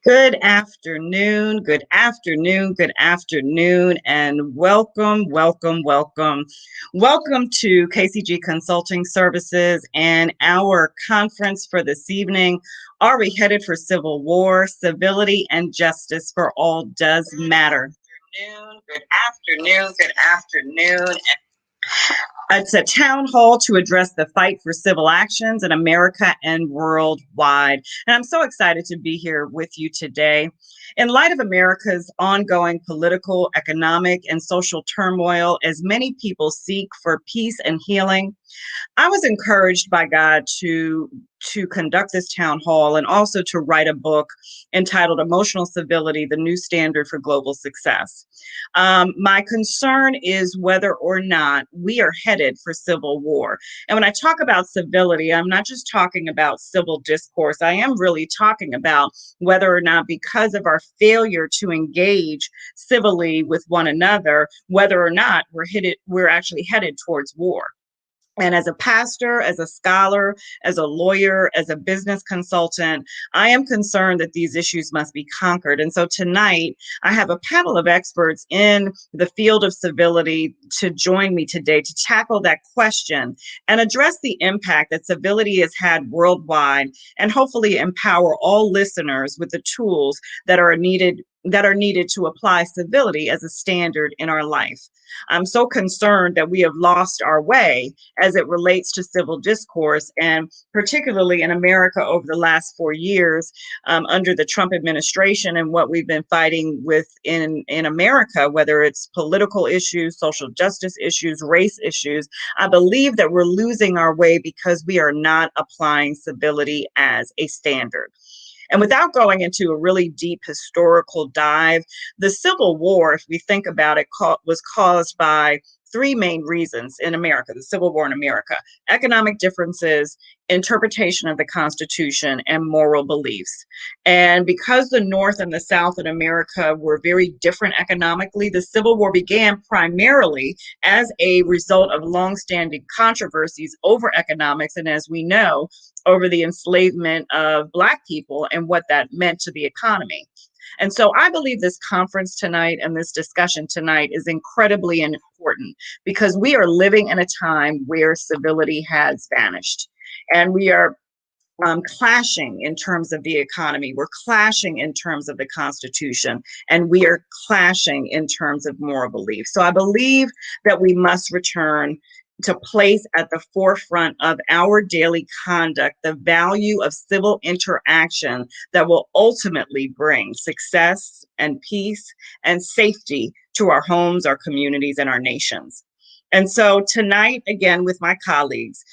Good afternoon, good afternoon, good afternoon, and welcome, welcome, welcome. Welcome to KCG Consulting Services and our conference for this evening. Are we headed for civil war? Civility and justice for all does matter. Good afternoon, good afternoon. It's a town hall to address the fight for civil actions in America and worldwide. And I'm so excited to be here with you today. In light of America's ongoing political, economic, and social turmoil, as many people seek for peace and healing, I was encouraged by God to conduct this town hall and also to write a book entitled Emotional Civility, the New Standard for Global Success. My concern is whether or not we are headed for civil war. And when I talk about civility, I'm not just talking about civil discourse. I am really talking about whether or not, because of our failure to engage civilly with one another, whether or not we're actually headed towards war. And as a pastor, as a scholar, as a lawyer, as a business consultant, I am concerned that these issues must be conquered. And so tonight, I have a panel of experts in the field of civility to join me today to tackle that question and address the impact that civility has had worldwide, and hopefully empower all listeners with the tools that are needed to apply civility as a standard in our life. I'm so concerned that we have lost our way as it relates to civil discourse, and particularly in America over the last 4 years under the Trump administration, and what we've been fighting with in America, whether it's political issues, social justice issues, race issues. I believe that we're losing our way because we are not applying civility as a standard. And without going into a really deep historical dive, the Civil War, if we think about it, was caused by three main reasons in America, the Civil War in America: economic differences, interpretation of the Constitution, and moral beliefs. And because the North and the South in America were very different economically, the Civil War began primarily as a result of longstanding controversies over economics, and as we know, over the enslavement of Black people and what that meant to the economy. And so I believe this conference tonight and this discussion tonight is incredibly important, because we are living in a time where civility has vanished, and we are clashing in terms of the economy. We're clashing in terms of the Constitution, and we are clashing in terms of moral beliefs. So I believe that we must return to place at the forefront of our daily conduct the value of civil interaction that will ultimately bring success and peace and safety to our homes, our communities, and our nations. And so tonight, again, with my colleagues,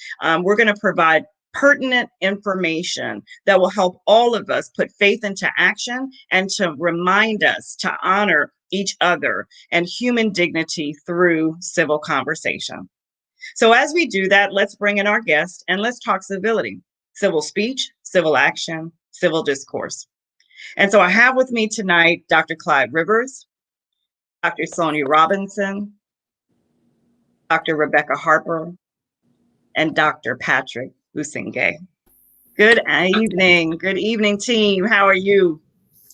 we're going to provide pertinent information that will help all of us put faith into action and to remind us to honor each other and human dignity through civil conversation. So as we do that, let's bring in our guest and let's talk civility, civil speech, civil action, civil discourse. And so I have with me tonight Dr. Clyde Rivers, Dr. Sonia Robinson, Dr. Rebecca Harper, and Dr. Patrick Busingay. Good evening, team. How are you?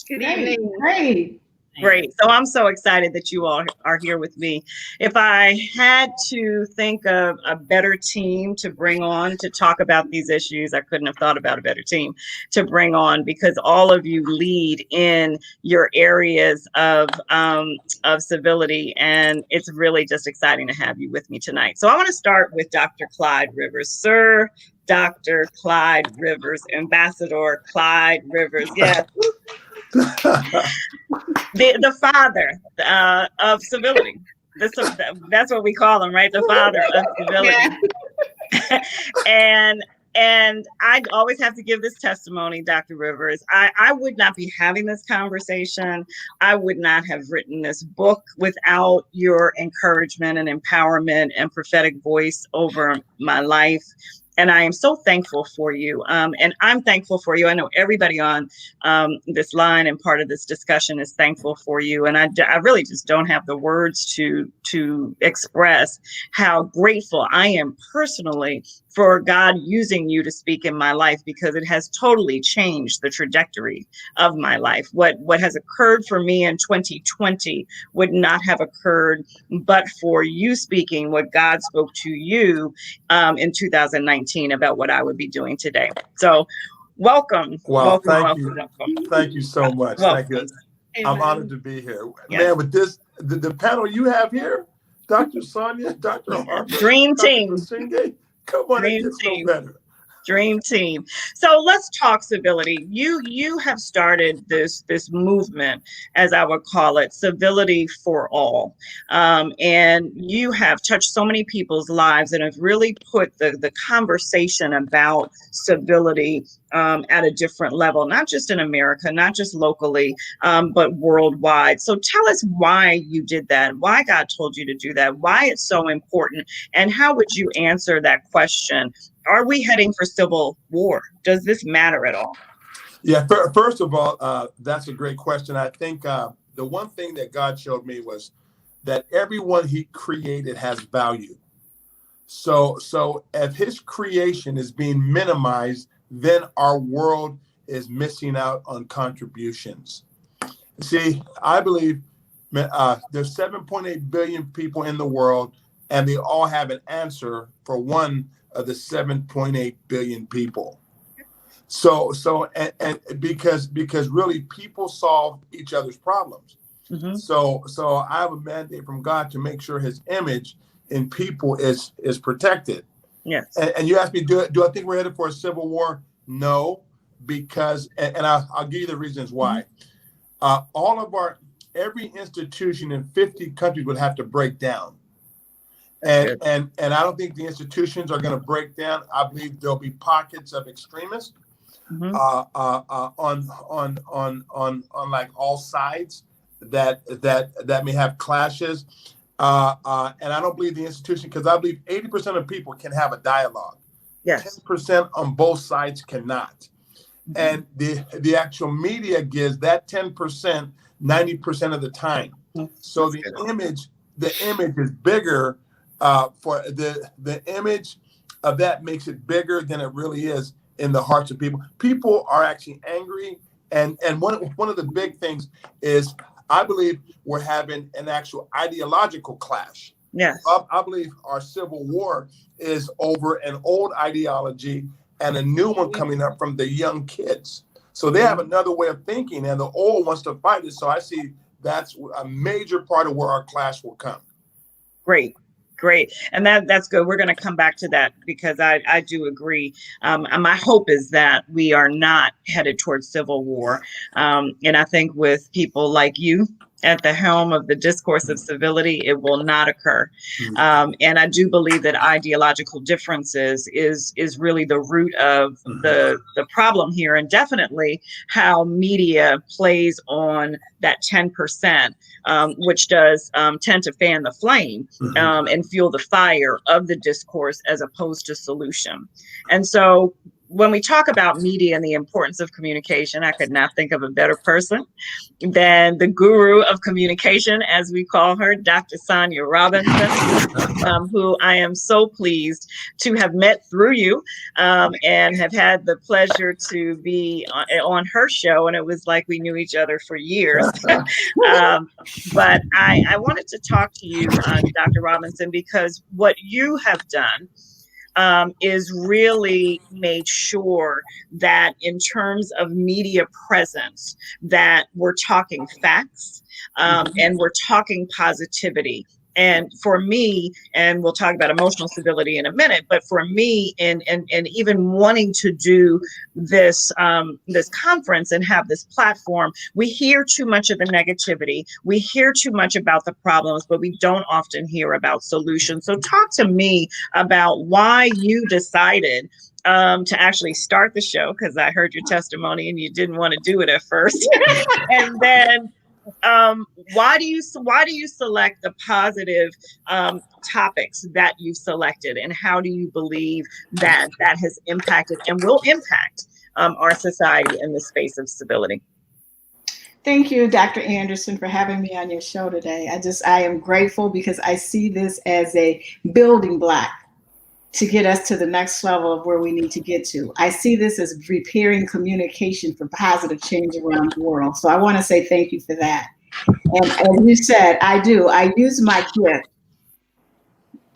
Good evening. Great. Great. So I'm so excited that you all are here with me. If I had to think of a better team to bring on to talk about these issues, I couldn't have thought about a better team to bring on, because all of you lead in your areas of civility, and it's really just exciting to have you with me tonight. So I want to start with Dr. Clyde Rivers. Sir, Dr. Clyde Rivers, Ambassador Clyde Rivers. Yes. The father of civility. That's what we call him, right? The father of civility. Yeah. And I always have to give this testimony, Dr. Rivers. I would not be having this conversation. I would not have written this book without your encouragement and empowerment and prophetic voice over my life. And I am so thankful for you. And I'm thankful for you. I know everybody on this line and part of this discussion is thankful for you. And I really just don't have the words to express how grateful I am personally for God using you to speak in my life, because it has totally changed the trajectory of my life. What has occurred for me in 2020 would not have occurred but for you speaking what God spoke to you in 2019 about what I would be doing today. So welcome. Wow, welcome. Thank you so much. Welcome. Thank you. I'm honored to be here. Yes. Man, with this, the panel you have here, Dr. Sonia, Dr. Harper, Dream Dr. team. Basinge, come on, it gets no better. Dream team. So let's talk civility. You have started this movement, as I would call it, civility for all, and you have touched so many people's lives and have really put the conversation about civility at a different level, not just in America, not just locally, but worldwide. So tell us why you did that, why God told you to do that, why it's so important, and how would you answer that question? Are we heading for civil war? Does this matter at all? Yeah, first of all, that's a great question. I think the one thing that God showed me was that everyone he created has value. So if his creation is being minimized, then our world is missing out on contributions. See, I believe there's 7.8 billion people in the world, and they all have an answer for one of the 7.8 billion people. So because really people solve each other's problems. Mm-hmm. So I have a mandate from God to make sure his image in people is protected. Yes. And you asked me, do I think we're headed for a civil war? No, because, and I'll give you the reasons why. Mm-hmm. Every institution in 50 countries would have to break down. And I don't think the institutions are going to break down. I believe there'll be pockets of extremists mm-hmm. on like all sides that may have clashes. And I don't believe the institution, because I believe 80% of people can have a dialogue. Yes. 10% on both sides cannot. Mm-hmm. And the actual media gives that 10% 90% of the time. Mm-hmm. So the image is bigger. For the image of that makes it bigger than it really is in the hearts of people. People are actually angry, and one of the big things is I believe we're having an actual ideological clash. Yes, I believe our civil war is over an old ideology and a new one coming up from the young kids. So they have another way of thinking, and the old wants to fight it. So I see that's a major part of where our clash will come. Great. And that's good. We're going to come back to that, because I do agree. And my hope is that we are not headed towards civil war. And I think with people like you at the helm of the discourse of civility, it will not occur. And I do believe that ideological differences is really the root of the problem here, and definitely how media plays on that 10%, which does tend to fan the flame and fuel the fire of the discourse as opposed to solution. And so when we talk about media and the importance of communication, I could not think of a better person than the guru of communication, as we call her, Dr. Sonia Robinson, who I am so pleased to have met through you and have had the pleasure to be on her show. And it was like we knew each other for years. But I wanted to talk to you, Dr. Robinson, because what you have done is really made sure that in terms of media presence, that we're talking facts and we're talking positivity. And for me, and we'll talk about emotional stability in a minute, but for me, and even wanting to do this this conference and have this platform, we hear too much of the negativity. We hear too much about the problems, but we don't often hear about solutions. So talk to me about why you decided to actually start the show, because I heard your testimony and you didn't want to do it at first. And then why do you select the positive topics that you've selected, and how do you believe that has impacted and will impact our society in the space of civility? Thank you, Dr. Anderson, for having me on your show today. I am grateful, because I see this as a building block to get us to the next level of where we need to get to. I see this as repairing communication for positive change around the world. So I want to say thank you for that. And as you said, I use my gift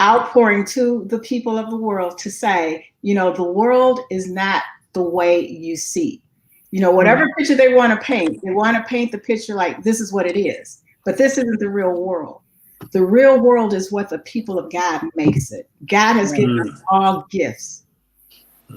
outpouring to the people of the world to say, the world is not the way you see. Whatever picture they want to paint the picture like this is what it is. But this isn't the real world. The real world is what the people of God makes it. God has given us all gifts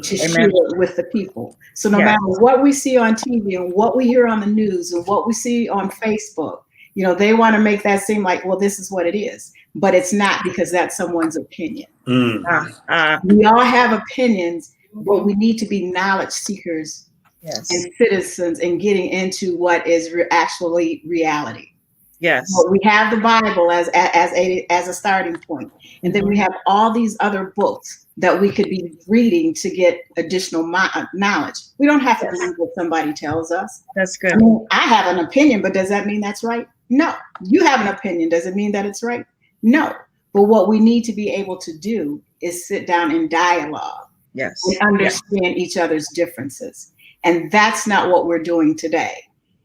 to share with the people. So no matter what we see on TV and what we hear on the news and what we see on Facebook, they want to make that seem like, well, this is what it is. But it's not, because that's someone's opinion. We all have opinions, but we need to be knowledge seekers and citizens and getting into what is actually reality. Yes. So we have the Bible as a starting point. And then we have all these other books that we could be reading to get additional knowledge. We don't have to believe what somebody tells us. That's good. I have an opinion, but does that mean that's right? No. You have an opinion. Does it mean that it's right? No. But what we need to be able to do is sit down and dialogue. Yes. And understand each other's differences. And that's not what we're doing today.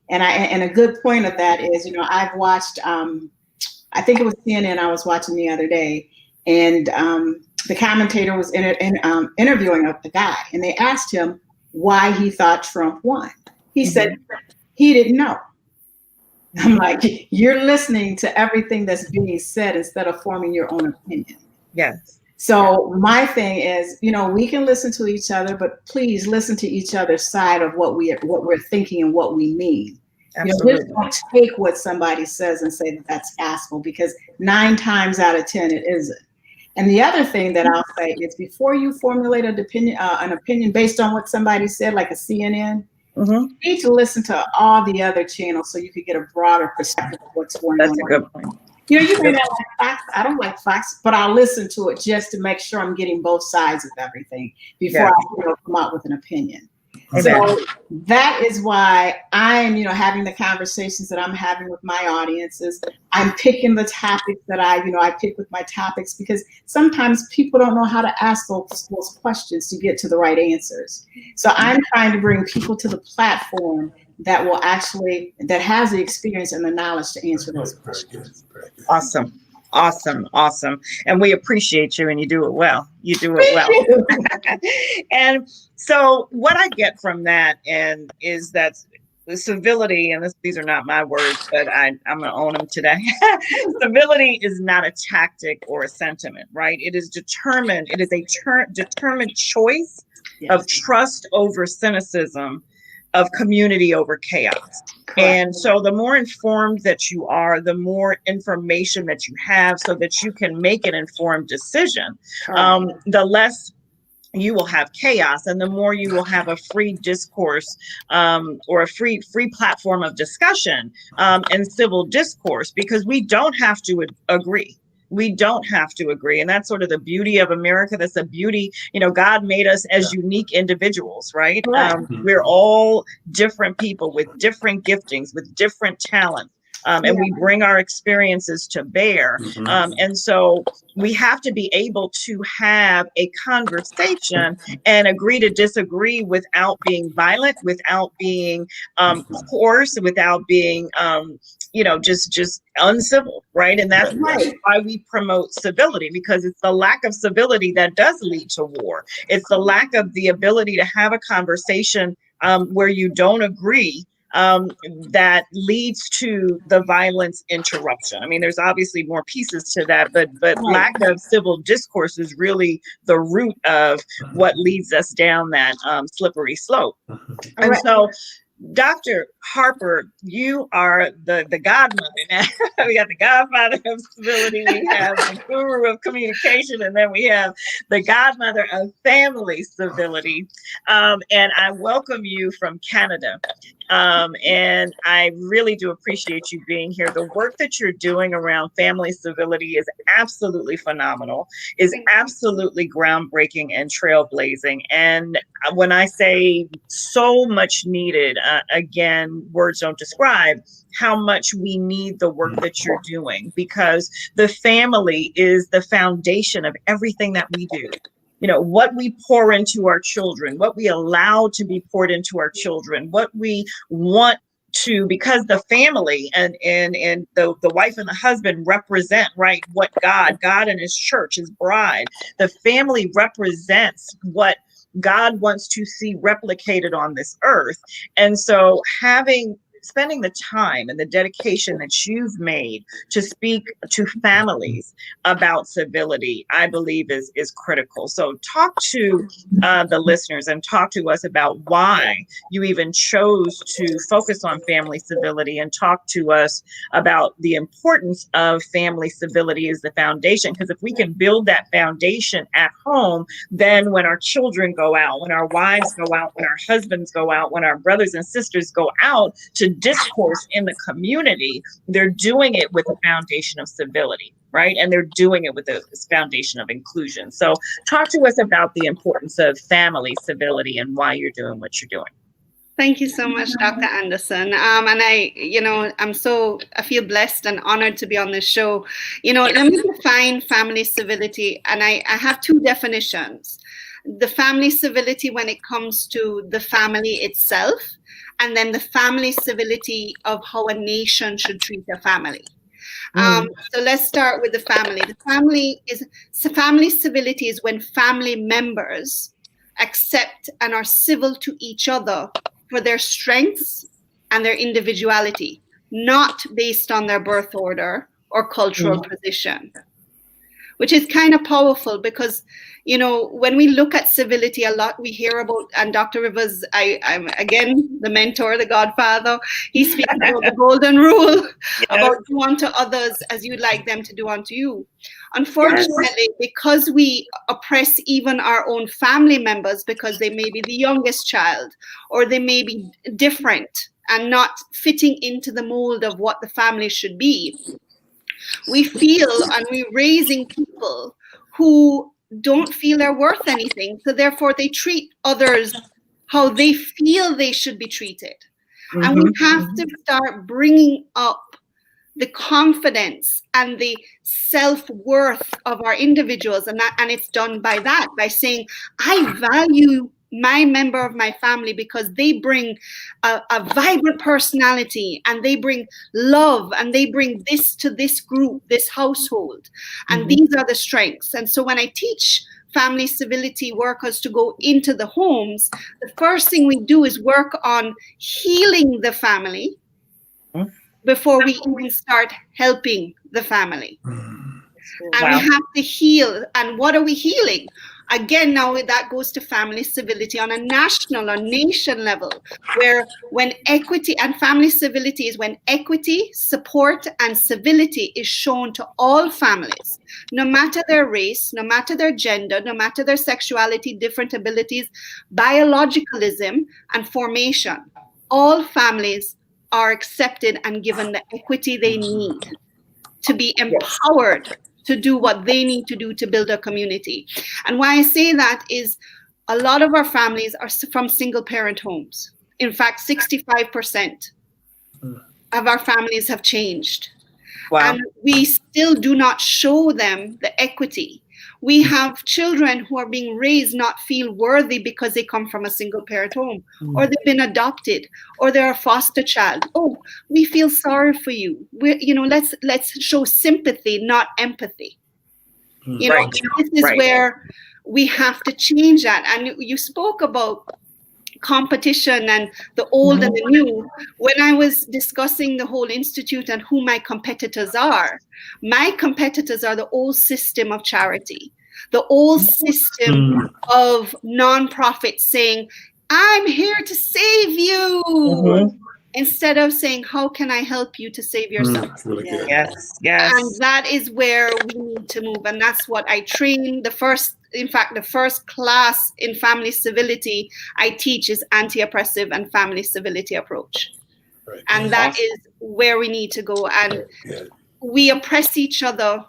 And a good point of that is, I've watched, I think it was CNN I was watching the other day, and the commentator was interviewing the guy, and they asked him why he thought Trump won. He said he didn't know. I'm like, you're listening to everything that's being said instead of forming your own opinion. Yes. So my thing is, we can listen to each other, but please listen to each other's side of what we're thinking and what we mean. Just don't take what somebody says and say that that's gospel, because 9 times out of 10 it isn't. And the other thing that I'll say is, before you formulate an opinion based on what somebody said, like a CNN, you need to listen to all the other channels so you could get a broader perspective of what's going on. That's a good point. You may not like Fox. I don't like Fox, but I'll listen to it just to make sure I'm getting both sides of everything before I come out with an opinion. So that is why I'm, having the conversations that I'm having with my audiences. I'm picking the topics that I pick with my topics, because sometimes people don't know how to ask those questions to get to the right answers. So I'm trying to bring people to the platform that has the experience and the knowledge to answer those questions. Awesome. And we appreciate you, and you do it well. And so what I get from that is that the civility, and these are not my words, but I'm going to own them today. Civility is not a tactic or a sentiment, right? It is determined. It is a determined choice of trust over cynicism, of community over chaos. Correct. And so the more informed that you are, the more information that you have so that you can make an informed decision, the less you will have chaos, and the more you will have a free discourse or a free platform of discussion and civil discourse, because we don't have to agree. We don't have to agree. And that's sort of the beauty of America. That's the beauty, God made us as unique individuals, right? We're all different people with different giftings, with different talents. And we bring our experiences to bear. And so we have to be able to have a conversation and agree to disagree without being violent, without being coarse, without being, just uncivil, right? And that's why we promote civility, because it's the lack of civility that does lead to war. It's the lack of the ability to have a conversation where you don't agree that leads to the violence interruption. I mean, there's obviously more pieces to that, but lack of civil discourse is really the root of what leads us down that slippery slope. And so, Dr. Harper, you are the godmother now. We got the godfather of civility, we have the guru of communication, and then we have the godmother of family civility. And I welcome you from Canada. And I really do appreciate you being here. The work that you're doing around family civility is absolutely phenomenal, is absolutely groundbreaking and trailblazing. And when I say so much needed, again, words don't describe how much we need the work that you're doing, because the family is the foundation of everything that we do. what we pour into our children, what we allow to be poured into our children, what we want to, because the family and the wife and the husband represent, right, what God and his church, his bride, the family represents what God wants to see replicated on this earth. And so spending the time and the dedication that you've made to speak to families about civility, I believe is critical. So talk to the listeners and talk to us about why you even chose to focus on family civility, and talk to us about the importance of family civility as the foundation. Because if we can build that foundation at home, then when our children go out, when our wives go out, when our husbands go out, when our brothers and sisters go out to discourse in the community, they're doing it with a foundation of civility, right? And they're doing it with a foundation of inclusion. So talk to us about the importance of family civility and why you're doing what you're doing. Thank you so much, Dr. Anderson. And I feel blessed and honored to be on this show. Let me define family civility. And I have two definitions. The family civility when it comes to the family itself, and then the family civility of how a nation should treat a family. So let's start with the family. Family civility is when family members accept and are civil to each other for their strengths and their individuality, not based on their birth order or cultural position, which is kind of powerful because when we look at civility, a lot we hear about, and Dr. Rivers, I'm again the mentor, the godfather, he speaks about the golden rule, about do unto others as you'd like them to do unto you. Unfortunately, because we oppress even our own family members because they may be the youngest child, or they may be different and not fitting into the mold of what the family should be, we feel, and we're raising people who don't feel they're worth anything, so therefore they treat others how they feel they should be treated. And we have to start bringing up the confidence and the self-worth of our individuals, and it's done by saying, I value my member of my family because they bring a vibrant personality, and they bring love, and they bring this to this group, this household. And these are the strengths. And so when I teach family civility workers to go into the homes, the first thing we do is work on healing the family before we even start helping the family. And we have to heal. And what are we healing? Again, now that goes to family civility on a national or nation level, where when equity and family civility is when equity, support, and civility is shown to all families, no matter their race, no matter their gender, no matter their sexuality, different abilities, biologicalism, and formation. All families are accepted and given the equity they need to be empowered to do what they need to do to build a community. And why I say that is a lot of our families are from single parent homes. In fact, 65% of our families have changed. And we still do not show them the equity. We have children who are being raised not feel worthy because they come from a single parent home, or they've been adopted, or they're a foster child. Oh, we feel sorry for you. Let's show sympathy, not empathy. This is where we have to change that. And you spoke about competition and the old and the new. When I was discussing the whole institute and who my competitors are the old system of charity, the old system of nonprofits saying, I'm here to save you, instead of saying, how can I help you to save yourself? Really good. Yes. And that is where we need to move. And that's what I train. The first class in family civility I teach is anti-oppressive and family civility approach. Right. And that is where we need to go. And we oppress each other,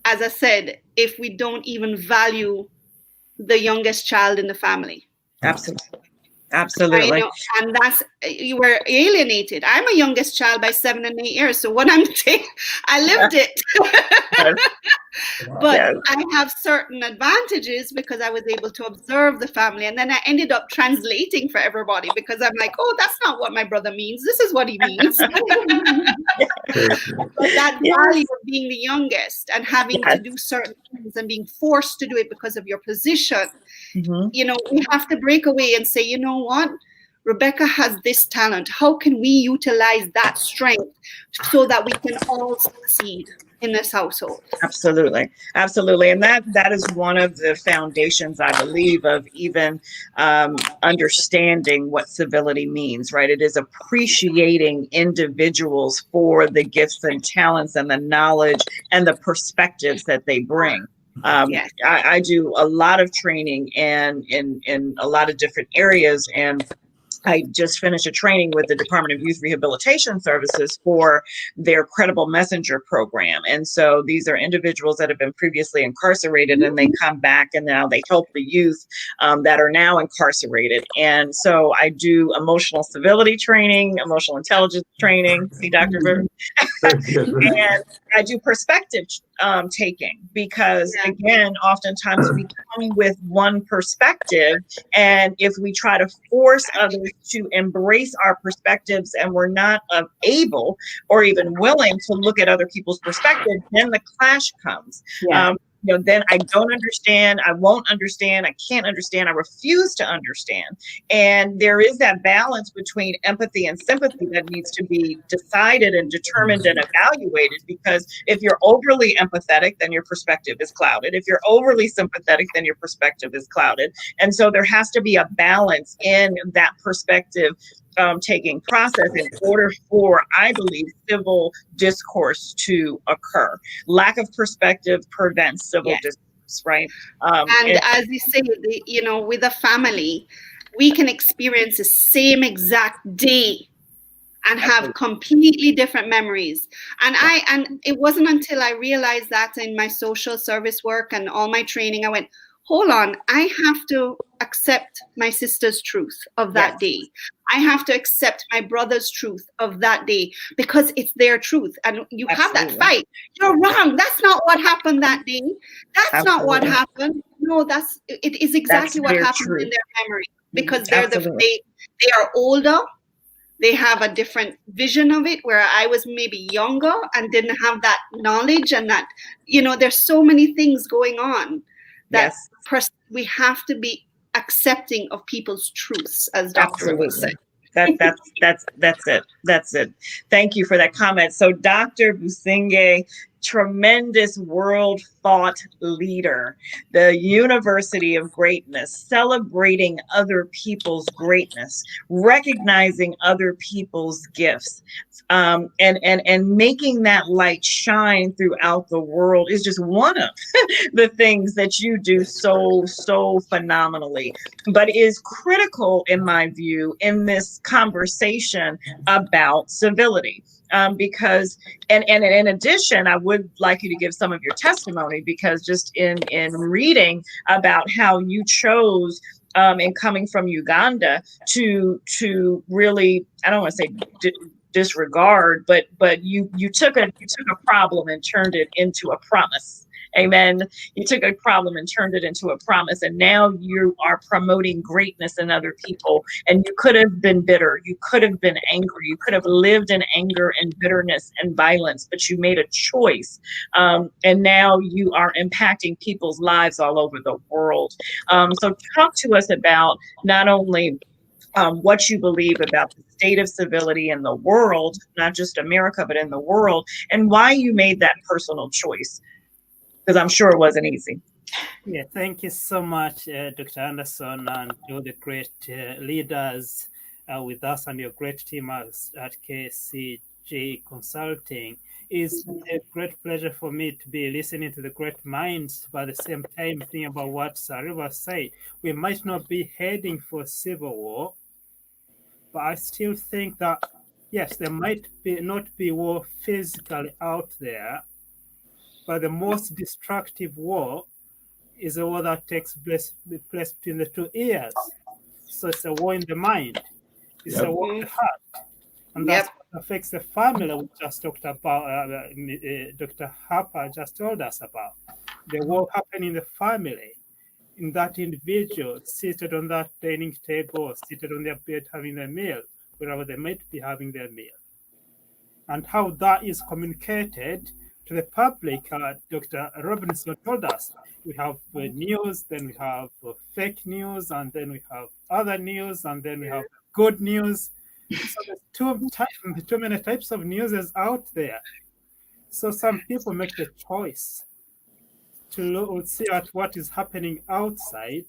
as I said, if we don't even value the youngest child in the family. Absolutely. And you were alienated. I'm a youngest child by 7 and 8 years. So what I'm saying, I lived it. But Yes. I have certain advantages because I was able to observe the family. And then I ended up translating for everybody because I'm like, oh, that's not what my brother means. This is what he means. But that Yes. value of being the youngest and having Yes. to do certain things and being forced to do it because of your position, Mhm. you know, we have to break away and say, you know what? Rebecca has this talent. How can we utilize that strength so that we can all succeed in this household? Absolutely. Absolutely. And that is one of the foundations, I believe, of even understanding what civility means, right? It is appreciating individuals for the gifts and talents and the knowledge and the perspectives that they bring. Yes. I do a lot of training and in a lot of different areas, and I just finished a training with the Department of Youth Rehabilitation Services for their Credible Messenger program. And so these are individuals that have been previously incarcerated, and they come back and now they help the youth that are now incarcerated. And so I do emotional civility training, emotional intelligence training. See, Dr. Ver? And I do perspective taking because, again, oftentimes we come with one perspective, and if we try to force others to embrace our perspectives and we're not able or even willing to look at other people's perspectives, then the clash comes. Yeah. Then I don't understand, I won't understand, I can't understand, I refuse to understand. And there is that balance between empathy and sympathy that needs to be decided and determined and evaluated, because if you're overly empathetic, then your perspective is clouded. If you're overly sympathetic, then your perspective is clouded. And so there has to be a balance in that perspective taking process in order for, I believe, civil discourse to occur. Lack of perspective prevents civil discourse, right? And as you say, with a family, we can experience the same exact day and have completely different memories. And it wasn't until I realized that in my social service work and all my training, I went, hold on, I have to accept my sister's truth of that day. I have to accept my brother's truth of that day because it's their truth. And you have that fight. You're wrong. That's not what happened that day. That's not what happened. No, it is exactly what happened in their memory, because they are older. They have a different vision of it, where I was maybe younger and didn't have that knowledge, and that, there's so many things going on that we have to be accepting of people's truths, as Dr. was saying. That's it. Thank you for that comment. So Dr. Busingye, tremendous world thought leader, the University of Greatness, celebrating other people's greatness, recognizing other people's gifts, and making that light shine throughout the world is just one of the things that you do so phenomenally, but is critical, in my view, in this conversation about civility. Because, and in addition, I would like you to give some of your testimony, because just in reading about how you chose in coming from Uganda to really, I don't want to say disregard, but you took a problem and turned it into a promise. Amen. You took a problem and turned it into a promise, and now you are promoting greatness in other people. And you could have been bitter, you could have been angry, you could have lived in anger and bitterness and violence, but you made a choice, and now you are impacting people's lives all over the world. So talk to us about not only what you believe about the state of civility in the world, not just America, but in the world, and why you made that personal choice. Because I'm sure it wasn't easy. Yeah, thank you so much, Dr. Anderson, and all the great leaders with us and your great team at KCG Consulting. It's a great pleasure for me to be listening to the great minds, but at the same time thinking about what Sariva said. We might not be heading for civil war, but I still think that, yes, there might not be war physically out there, but the most destructive war is a war that takes place between the two ears. So it's a war in the mind. It's a war in the heart. And that's what affects the family we just talked about, Dr. Harper just told us about. the war happened in the family, in that individual seated on that dining table or seated on their bed having their meal, wherever they might be having their meal. And how that is communicated to the public, Dr. Robinson told us. We have news, then we have fake news, and then we have other news, and then we have good news. So there's too many types of news is out there. So some people make the choice to see at what is happening outside,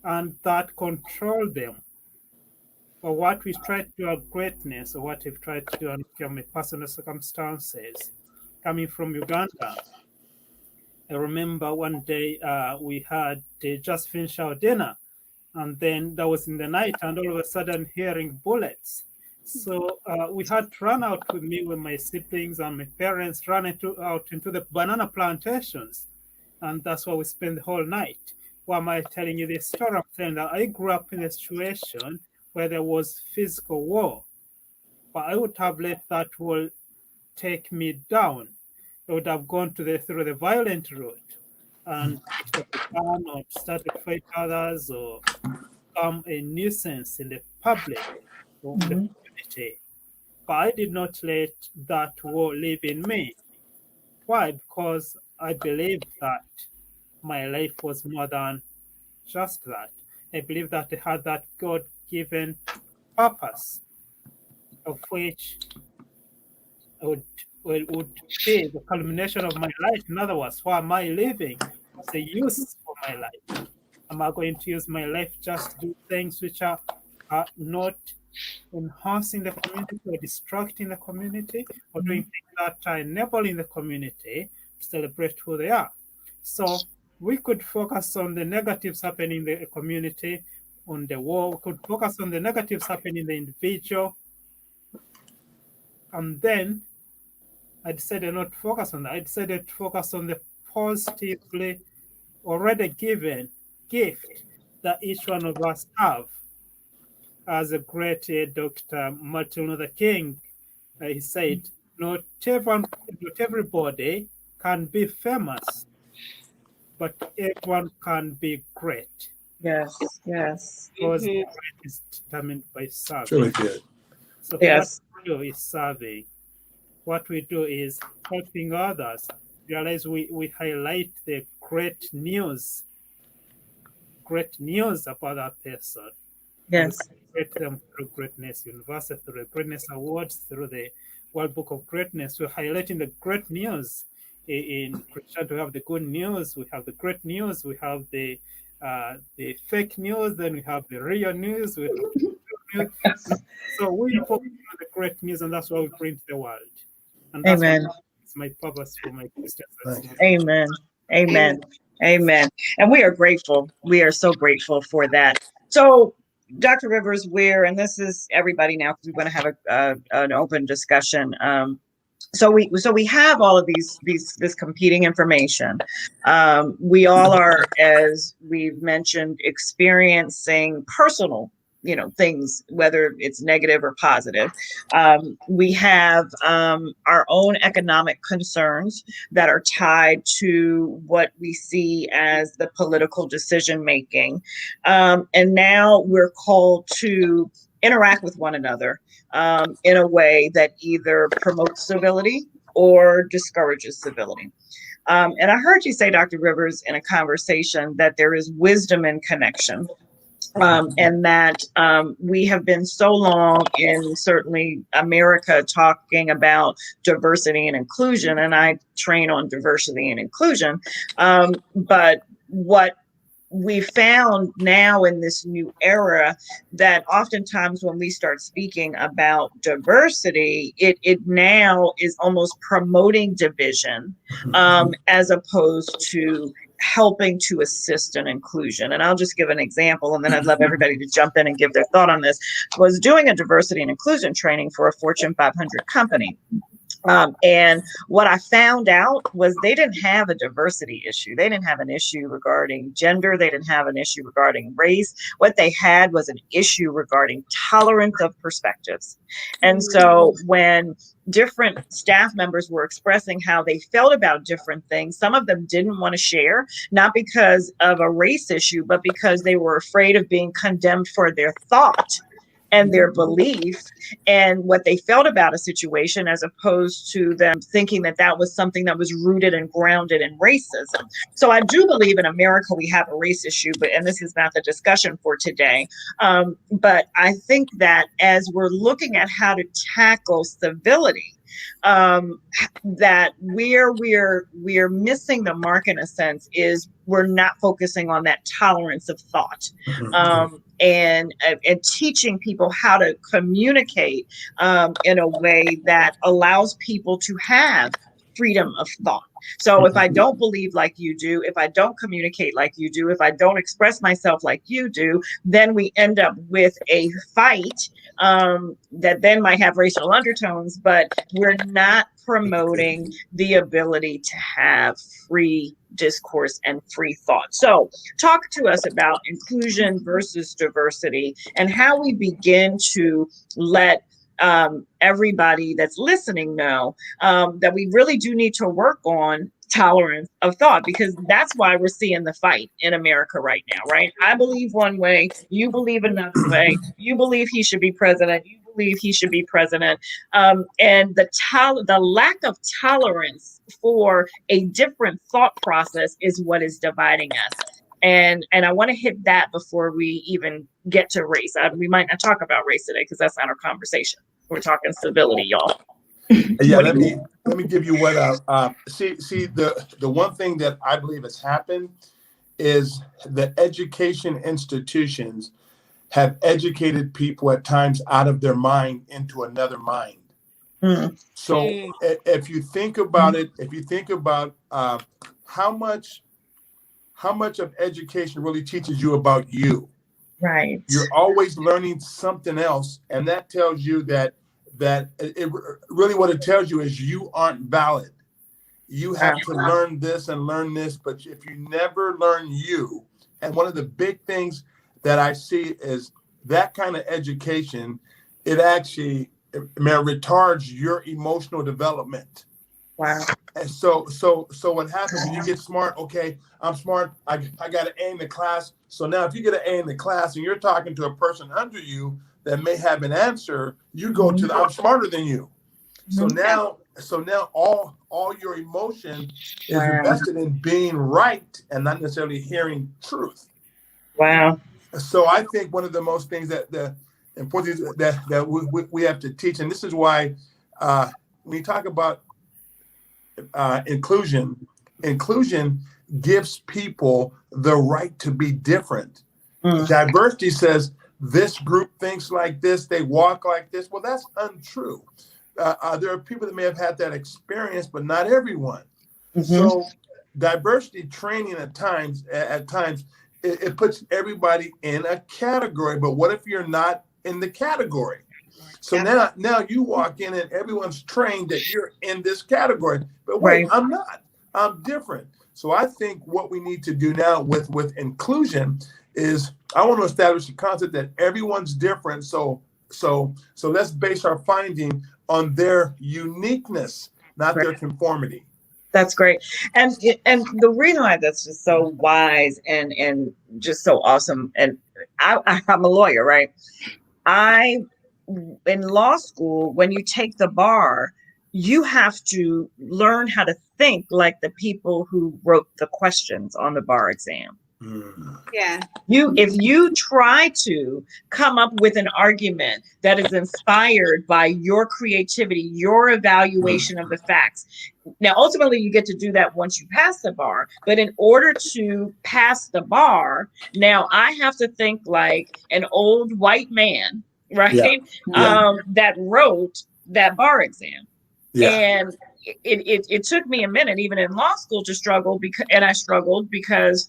and that control them. Or what we try to do at greatness, or what we've tried to do on my personal circumstances. Coming from Uganda, I remember one day we had just finished our dinner, and then that was in the night, and all of a sudden hearing bullets. So we had to run out with me, with my siblings and my parents, run out into the banana plantations. And that's where we spent the whole night. Why am I telling you this story? I'm telling that I grew up in a situation where there was physical war, but I would have let that war take me down. I would have gone through the violent route and picked up a gun or started to fight others or become a nuisance in the public or in the community. But I did not let that war live in me. Why? Because I believe that my life was more than just that. I believe that I had that God-given purpose, of which would be the culmination of my life. In other words, why am I living? What's the use for my life? Am I going to use my life just to do things which are not enhancing the community or distracting the community, or doing things that are enabling the community to celebrate who they are? So we could focus on the negatives happening in the community, on the war. We could focus on the negatives happening in the individual. And then I decided not to focus on that. I decided to focus on the positively already given gift that each one of us have. As a great Dr. Martin Luther King, he said, not everybody can be famous, but everyone can be great. Yes, yes. Because great is determined by serving. Really good. So Yes. what we do is serving. What we do is helping others. Realize we highlight the great news about that person. Yes. Celebrate them through Greatness University, through the Greatness Awards, through the World Book of Greatness. We're highlighting the great news. In Christianity, we have the good news, we have the great news, we have the fake news, then we have the real news. We have the news. So we focus on the great news, and that's what we bring to the world. And that's Amen. It's my purpose for my Christian. Amen. Amen. Amen. And we are grateful. We are so grateful for that. So, Dr. Rivers, and this is everybody now, because we want to have an open discussion. So we have all of this competing information. We all are, as we've mentioned, experiencing personal, things, whether it's negative or positive. We have our own economic concerns that are tied to what we see as the political decision making. And now we're called to interact with one another in a way that either promotes civility or discourages civility. And I heard you say, Dr. Rivers, in a conversation that there is wisdom in connection. And that we have been so long in certainly America talking about diversity and inclusion, and I train on diversity and inclusion. But what we found now in this new era, that oftentimes when we start speaking about diversity, it now is almost promoting division as opposed to helping to assist in inclusion. And I'll just give an example, and then I'd love everybody to jump in and give their thought on this. I was doing a diversity and inclusion training for a Fortune 500 company. And what I found out was they didn't have a diversity issue. They didn't have an issue regarding gender. They didn't have an issue regarding race. What they had was an issue regarding tolerance of perspectives. And so when different staff members were expressing how they felt about different things. Some of them didn't want to share, not because of a race issue, but because they were afraid of being condemned for their thought and their belief and what they felt about a situation, as opposed to them thinking that that was something that was rooted and grounded in racism. So I do believe in America we have a race issue, and this is not the discussion for today. But I think that as we're looking at how to tackle civility, that we're missing the mark in a sense is we're not focusing on that tolerance of thought, and teaching people how to communicate in a way that allows people to have freedom of thought. So if I don't believe like you do, if I don't communicate like you do, if I don't express myself like you do, then we end up with a fight that then might have racial undertones, but we're not promoting the ability to have free discourse and free thought. So talk to us about inclusion versus diversity and how we begin to let everybody that's listening know that we really do need to work on tolerance of thought, because that's why we're seeing the fight in America right now, right? I believe one way, you believe another way, you believe he should be president, you believe he should be president, and the lack of tolerance for a different thought process is what is dividing us. And I want to hit that before we even get to race. We might not talk about race today because that's not our conversation. We're talking civility, y'all. Yeah, let me give you what see the one thing that I believe has happened is the education institutions have educated people at times out of their mind into another mind. So if you think about it, how much of education really teaches you about you, right? You're always learning something else, and that tells you that it really, what it tells you is you aren't valid. You have to learn this and learn this, but if you never learn you, and one of the big things that I see is that kind of education, it actually retards your emotional development. Wow. And so what happens when you get smart? Okay, I'm smart. I got an A in the class. So now if you get an A in the class and you're talking to a person under you that may have an answer, you go to I'm smarter than you. So now all your emotion is invested in being right and not necessarily hearing truth. Wow. So I think one of the most things that the important things that we have to teach, and this is why when you talk about inclusion gives people the right to be different. Diversity says this group thinks like this, they walk like this. Well, that's untrue. There are people that may have had that experience, but not everyone. So diversity training at times it puts everybody in a category. But what if you're not in the category? So now you walk in and everyone's trained that you're in this category. But wait, I'm not. I'm different. So I think what we need to do now with inclusion is I want to establish the concept that everyone's different. So let's base our finding on their uniqueness, not their conformity. That's great. And the reason why that's just so wise and just so awesome, and I'm a lawyer, right? In law school, when you take the bar, you have to learn how to think like the people who wrote the questions on the bar exam. Yeah. If you try to come up with an argument that is inspired by your creativity, your evaluation of the facts. Now, ultimately, you get to do that once you pass the bar. But in order to pass the bar, now I have to think like an old white man, right? That wrote that bar exam. And it took me a minute, even in law school, to struggle I struggled because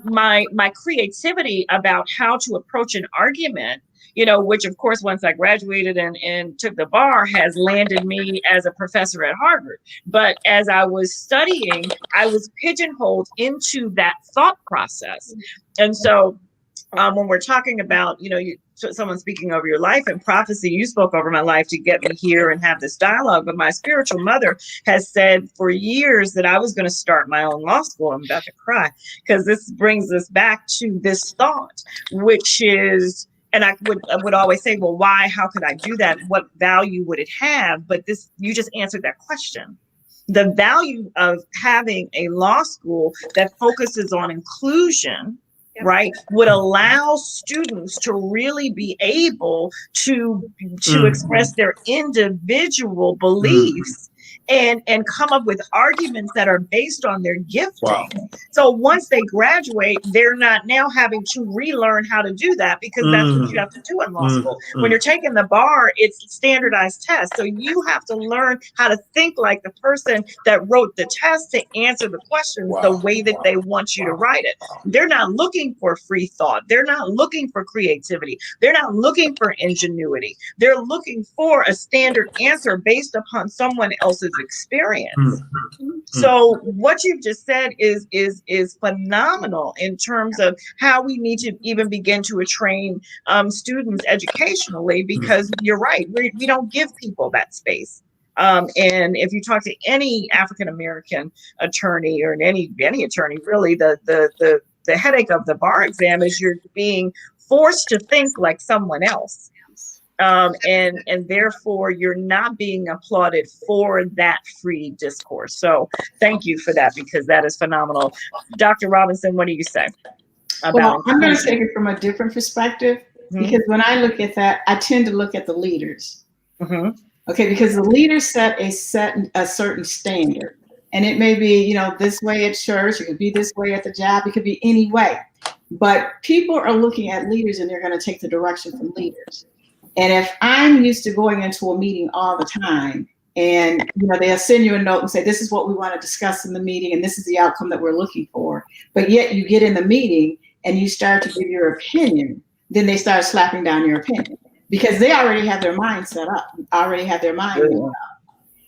my creativity about how to approach an argument, which of course, once I graduated and took the bar, has landed me as a professor at Harvard. But as I was studying, I was pigeonholed into that thought process. And so when we're talking about, someone speaking over your life and prophecy, you spoke over my life to get me here and have this dialogue. But my spiritual mother has said for years that I was going to start my own law school. I'm about to cry because this brings us back to this thought, which is, and I would always say, well, why? How could I do that? What value would it have? But you just answered that question. The value of having a law school that focuses on inclusion, right, would allow students to really be able to express their individual beliefs and come up with arguments that are based on their gifting. Wow. So once they graduate, they're not now having to relearn how to do that, because that's what you have to do in law school. When you're taking the bar, it's standardized tests. So you have to learn how to think like the person that wrote the test to answer the questions the way that they want you to write it. They're not looking for free thought. They're not looking for creativity. They're not looking for ingenuity. They're looking for a standard answer based upon someone else's experience. So what you've just said is phenomenal in terms of how we need to even begin to train students educationally, because you're right, we don't give people that space. And if you talk to any African American attorney, or any attorney, really, the headache of the bar exam is you're being forced to think like someone else. And therefore you're not being applauded for that free discourse. So thank you for that, because that is phenomenal. Dr. Robinson, what do you say about? Well, I'm going to take it from a different perspective, because when I look at that, I tend to look at the leaders. Okay, because the leaders set a certain standard, and it may be, this way at church, it could be this way at the job, it could be any way. But people are looking at leaders, and they're going to take the direction from leaders. And if I'm used to going into a meeting all the time, and they'll send you a note and say, this is what we want to discuss in the meeting, and this is the outcome that we're looking for, but yet you get in the meeting and you start to give your opinion, then they start slapping down your opinion, because they already have their mind set up, already have their mind made up.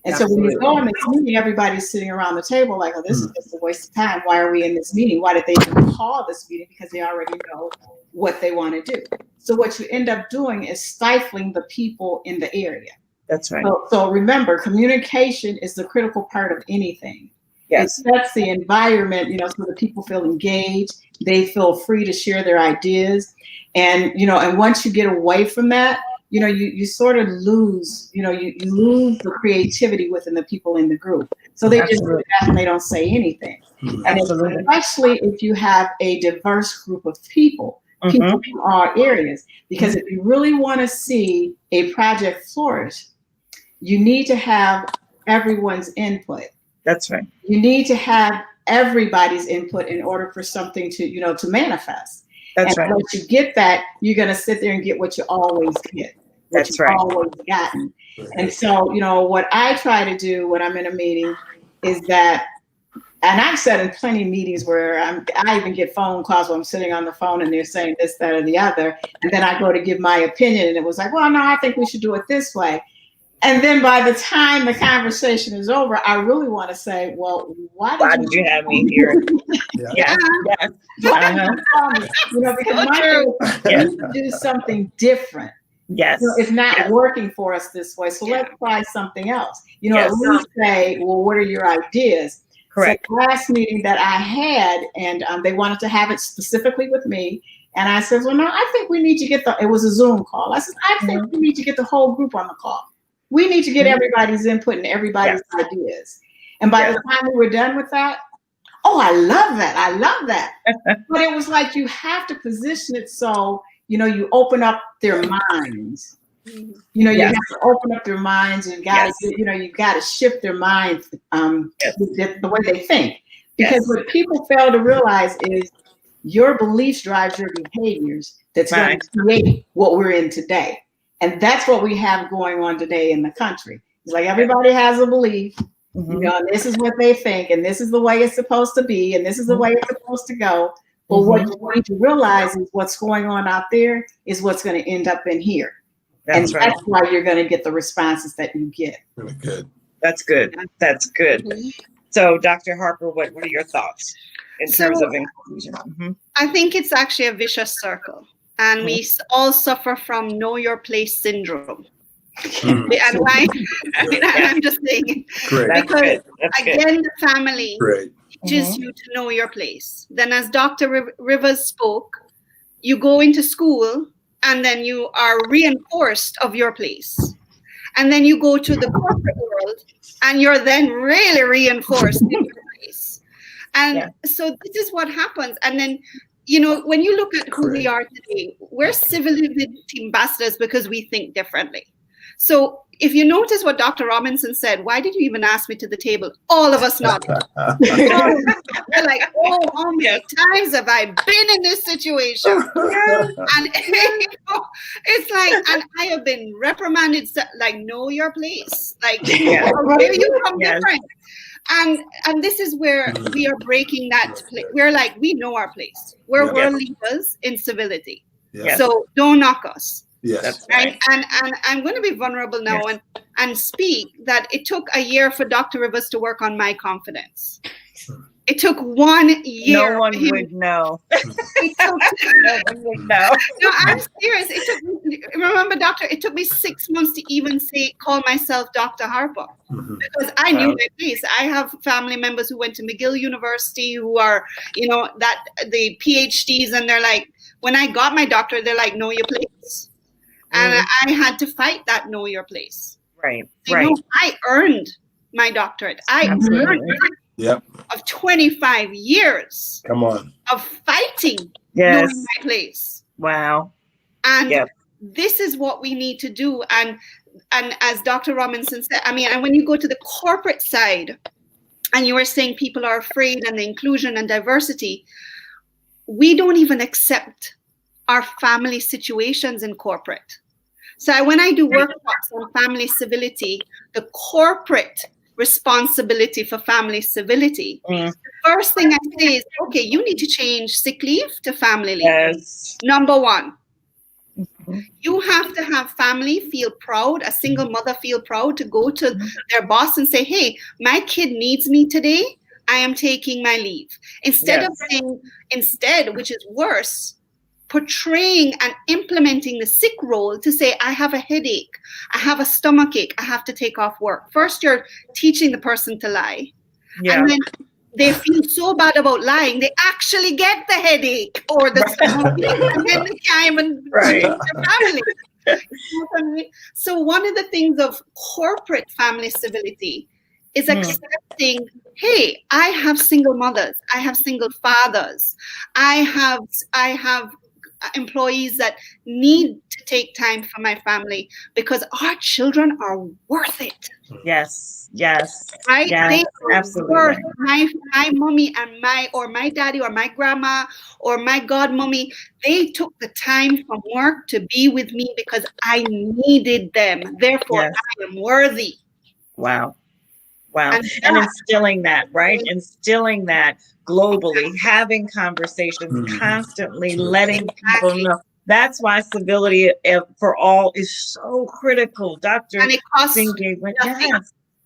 And so when you go in this meeting, everybody's sitting around the table like, oh, this is just a waste of time. Why are we in this meeting? Why did they even call this meeting? Because they already know what they want to do. So what you end up doing is stifling the people in the area. That's right. So remember, communication is the critical part of anything. Yes. It sets the environment, so that people feel engaged. They feel free to share their ideas. And, and once you get away from that, you sort of lose, you lose the creativity within the people in the group. So they just sit back and they don't say anything. And especially if you have a diverse group of people from all areas, because if you really want to see a project flourish, you need to have everyone's input. That's right. You need to have everybody's input in order for something to, to manifest. That's right. Once you get that, you're going to sit there and get what you always get. That's right. Always gotten. And so, what I try to do when I'm in a meeting is that, and I've said in plenty of meetings where I even get phone calls where I'm sitting on the phone and they're saying this, that, or the other. And then I go to give my opinion and it was like, well, no, I think we should do it this way. And then by the time the conversation is over, I really want to say, well, why did you have me here? Yeah. Because my is to do something different. Yes. It's not working for us this way. So let's try something else. At least say, well, what are your ideas? Correct. So the last meeting that I had, and they wanted to have it specifically with me. And I said, well, no, I think we need to get it was a Zoom call. I said, I think we need to get the whole group on the call. We need to get everybody's input and everybody's ideas. And by the time we were done with that, oh, I love that. I love that. But it was like, you have to position it so, you open up their minds. You have to open up their minds, and you got to shift their minds the way they think. Because what people fail to realize is your beliefs drives your behaviors that's going to create what we're in today. And that's what we have going on today in the country. It's like everybody has a belief, and this is what they think, and this is the way it's supposed to be, and this is the way it's supposed to go. But what you need to realize is what's going on out there is what's going to end up in here. That's why you're going to get the responses that you get. Really good. That's good. That's good. So, Dr. Harper, what are your thoughts in terms of inclusion? Mhm. I think it's actually a vicious circle. And we all suffer from know your place syndrome. And why? I'm just saying it. Great. Because That's good. again, the family Great. teaches you to know your place. Then as Dr. Rivers spoke, you go into school and then you are reinforced of your place. And then you go to the corporate world and you're then really reinforced in your place. And so this is what happens. And then, you know, when you look at who we are today, we're civility ambassadors because we think differently. So if you notice what Dr. Robinson said, why did you even ask me to the table? All of us nodded. We're like, oh, how many times have I been in this situation? And you know, it's like, and I have been reprimanded, like, know your place. Like, where you come different. And this is where we are breaking that place. We're like, we know our place. We're world leaders in civility. So don't knock us. Yes. Right. And I'm going to be vulnerable now and speak that it took a year for Dr. Rivers to work on my confidence. It took 1 year. No one would know. It took, No one would know. no, I'm serious. Remember, doctor, it took me 6 months to even call myself Dr. Harper because I knew my place. I have family members who went to McGill University who are, you know, that the PhDs, and they're like, when I got my doctorate, they're like, know your place. And I had to fight that know your place. Right. You know, I earned my doctorate. I earned it of 25 years of fighting knowing my place. Wow. And this is what we need to do. And as Dr. Robinson said, I mean, and when you go to the corporate side and you were saying people are afraid and the inclusion and diversity, we don't even accept our family situations in corporate. So when I do workshops on family civility, the corporate responsibility for family civility, the first thing I say is, okay, you need to change sick leave to family leave. Yes. Number one, you have to have family feel proud, a single mother feel proud to go to their boss and say, hey, my kid needs me today. I am taking my leave. Instead of saying, which is worse, portraying and implementing the sick role to say, I have a headache, I have a stomachache, I have to take off work. First, you're teaching the person to lie. And then they feel so bad about lying, they actually get the headache or the stomachache, and then they can't even feed their family. You know what I mean? So one of the things of corporate family civility is accepting, hey, I have single mothers, I have single fathers, I have employees that need to take time for my family because our children are worth it. Yes. Right? Yes, they are absolutely. worth my mommy and my daddy or my grandma or my godmommy. They took the time from work to be with me because I needed them. Therefore, I am worthy. Wow. And instilling that, right? Instilling that globally, having conversations, constantly letting people know. That's why civility for all is so critical, Dr. And it costs nothing.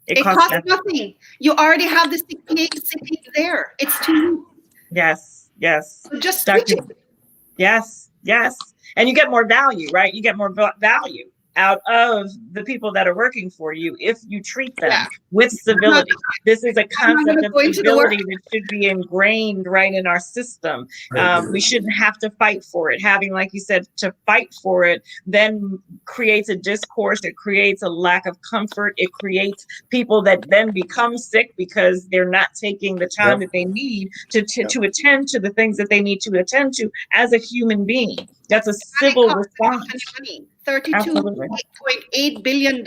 It costs nothing. You already have the sick leave there. It's too. Yes. So just switch it. Yes. And you get more value, right? You get more value out of the people that are working for you if you treat them with civility. This is a concept of civility that should be ingrained right in our system. We shouldn't have to fight for it. Having, like you said, to fight for it then creates a discourse. It creates a lack of comfort. It creates people that then become sick because they're not taking the time that they need to attend to the things that they need to attend to as a human being. That's a civil response. $32.8 billion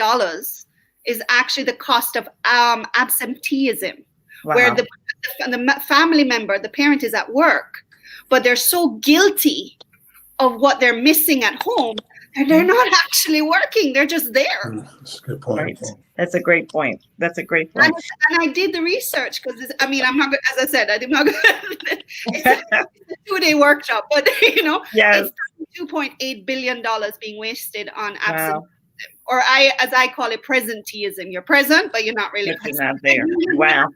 is actually the cost of absenteeism, where the family member, the parent is at work, but they're so guilty of what they're missing at home, and they're not actually working. They're just there. That's a good point. Right. That's a great point. And I did the research because, I mean, I'm not, as I said, I'm not going to, it's a 2-day workshop, but, you know, it's $2.8 billion being wasted on absenteeism, as I call it, presenteeism. You're present, but you're not really present. You're not there. Wow.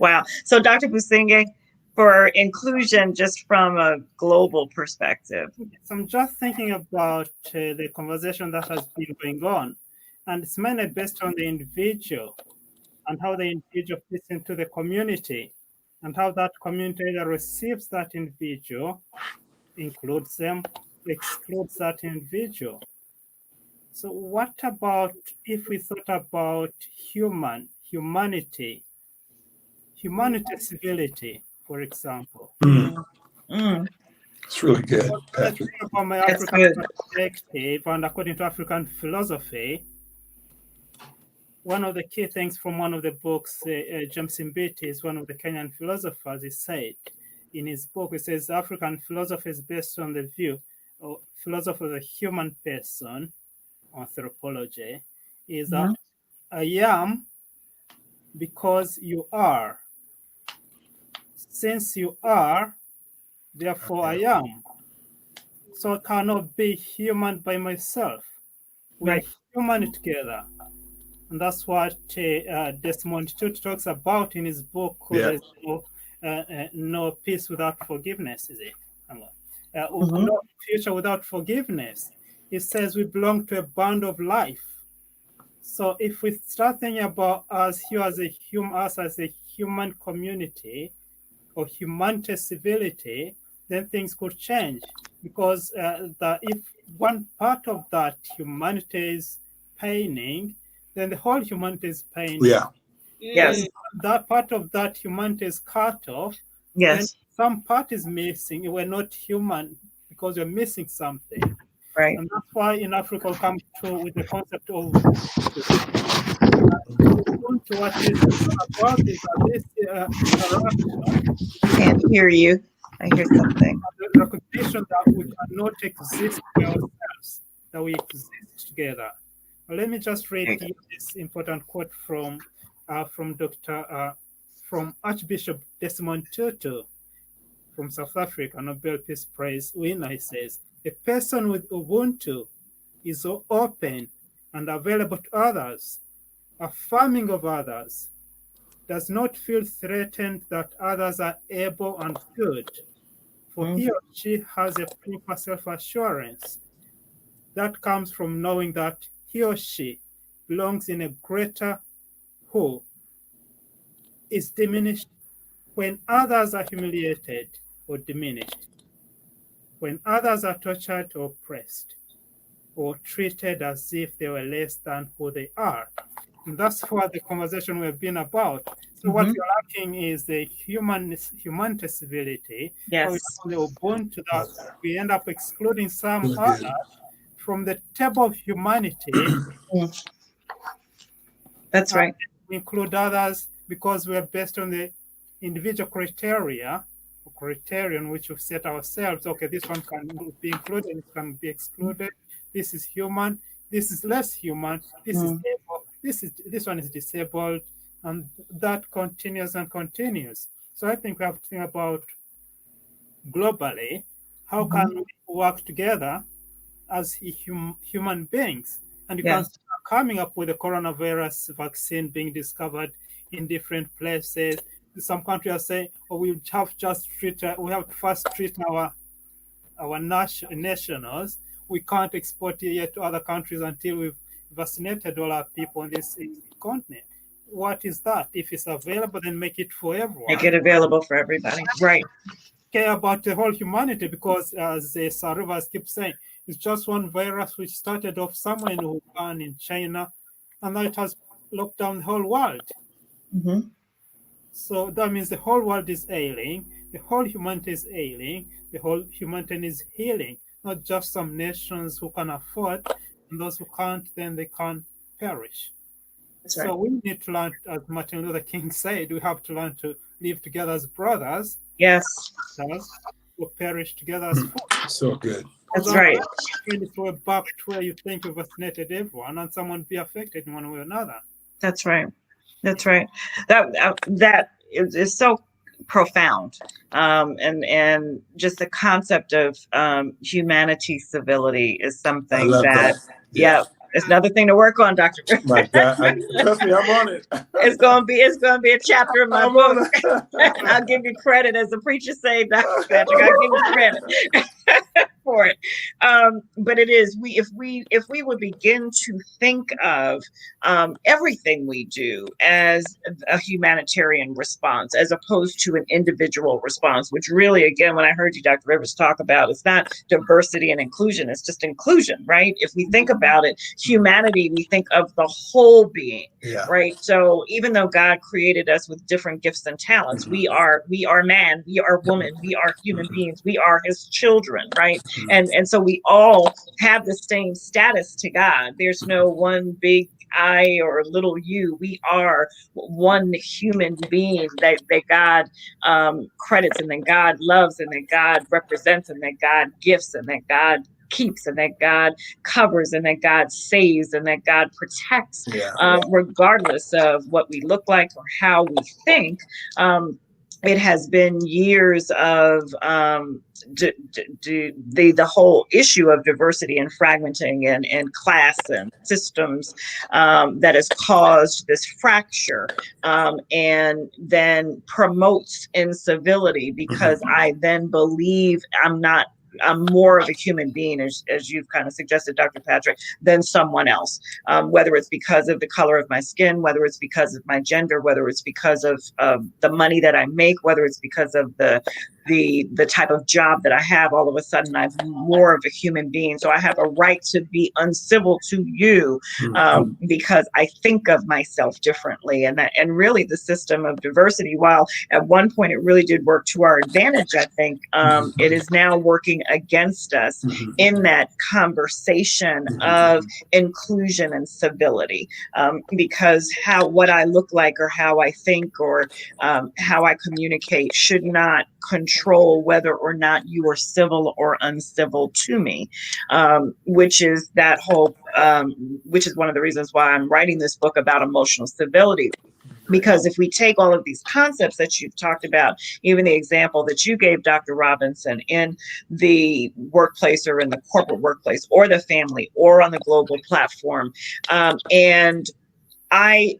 Wow. So, Dr. Busingye, for inclusion, just from a global perspective. So I'm just thinking about the conversation that has been going on, and it's mainly based on the individual and how the individual fits into the community and how that community either receives that individual, includes them, excludes that individual. So what about if we thought about humanity, civility, for example? It's really good, Patrick. From my That's African good. perspective, and according to African philosophy, one of the key things from one of the books, James Mbiti is one of the Kenyan philosophers, he said in his book, he says African philosophy is based on the view of philosophy of the human person, anthropology, is that I am because you are. Since you are, therefore I am. So I cannot be human by myself. We're human together. And that's what Desmond Tutu talks about in his book, called No Peace Without Forgiveness, is it? No future without forgiveness. He says we belong to a band of life. So if we start thinking about us here as a human community or humanity civility, then things could change, because if one part of that humanity is paining, then the whole humanity is paining. Yeah. Yes. That part of that humanity is cut off. Yes. Then some part is missing. We're not human because we're missing something. Right. And that's why in Africa we come to with the concept of what is about this interaction. Can't hear you. I hear something. The recognition that we cannot exist by ourselves, that we exist together. Well, let me just read you this important quote from Archbishop Desmond Tutu from South Africa, Nobel Peace Prize winner. He says, "A person with Ubuntu is open and available to others, affirming of others, does not feel threatened that others are able and good, for he or she has a proper self-assurance that comes from knowing that he or she belongs in a greater who is diminished when others are humiliated or diminished, when others are tortured or oppressed, or treated as if they were less than who they are." And that's what the conversation we've been about. So what we're lacking is the humanity civility. Yes. The Ubuntu that we end up excluding some others from the table of humanity. That's right. We include others because we are based on the individual criteria, or criterion which we've set ourselves. Okay, this one can be included, it can be excluded. This is human. This is less human. This is able. This one is disabled, and that continues and continues. So I think we have to think about globally, how can we work together as human beings? And you can start coming up with the coronavirus vaccine being discovered in different places. Some countries are saying, "Oh, we have to first treat our nationals. We can't export it yet to other countries until we've vaccinated all our people on this continent." What is that? If it's available, then make it for everyone. Make it available for everybody. Right. Care about the whole humanity, because as Sarivas keeps saying, it's just one virus which started off somewhere in Wuhan in China, and now it has locked down the whole world. So that means the whole world is ailing, the whole humanity is ailing, the whole humanity is healing, not just some nations who can afford, and those who can't, then they can perish. That's right. So we need to learn, as Martin Luther King said, we have to learn to live together as brothers. Yes. Or perish together as foes. So good. That's right. We're back to where you think you've vaccinated everyone and someone be affected in one way or another. That's right. That's right. That is so profound, and just the concept of humanity civility is something that It's another thing to work on, Dr. My God, trust me, I'm on it. It's gonna be a chapter in my I'm book. on it. I'll give you credit as the preacher say, Dr. Patrick. I'll give you credit for it. But it is if we would begin to think of everything we do as a humanitarian response as opposed to an individual response, which really, again, when I heard you, Dr. Rivers, talk about, it's not diversity and inclusion, it's just inclusion, right? If we think about it, humanity, we think of the whole being. Yeah. Right. So even though God created us with different gifts and talents, we are man, we are woman, we are human beings, we are his children, right? And so we all have the same status to God. There's no one big I or little you. We are one human being that God credits, and that God loves, and that God represents, and that God gifts, and that God keeps, and that God covers, and that God saves, and that God protects, regardless of what we look like or how we think. It has been years of the whole issue of diversity and fragmenting and class and systems that has caused this fracture, and then promotes incivility, because I then believe I'm more of a human being, as you've kind of suggested, Dr. Patrick, than someone else, whether it's because of the color of my skin, whether it's because of my gender, whether it's because of the money that I make, whether it's because of the type of job that I have. All of a sudden, I'm more of a human being. So I have a right to be uncivil to you because I think of myself differently. And really the system of diversity, while at one point it really did work to our advantage, I think it is now working against us in that conversation of inclusion and civility, because what I look like or how I think or how I communicate should not control whether or not you are civil or uncivil to me, which is that whole, which is one of the reasons why I'm writing this book about emotional civility. Because if we take all of these concepts that you've talked about, even the example that you gave, Dr. Robinson, in the workplace or in the corporate workplace or the family or on the global platform, and I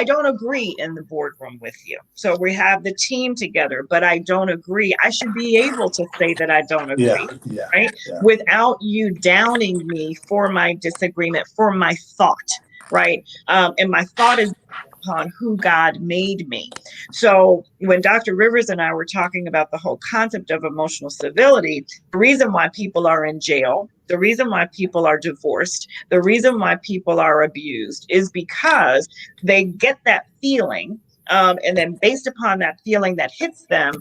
don't agree in the boardroom with you. So we have the team together, but I don't agree. I should be able to say that I don't agree, right? Yeah. Without you downing me for my disagreement, for my thought, right? And my thought is upon who God made me. So when Dr. Rivers and I were talking about the whole concept of emotional civility, the reason why people are in jail, the reason why people are divorced, the reason why people are abused is because they get that feeling, and then based upon that feeling that hits them,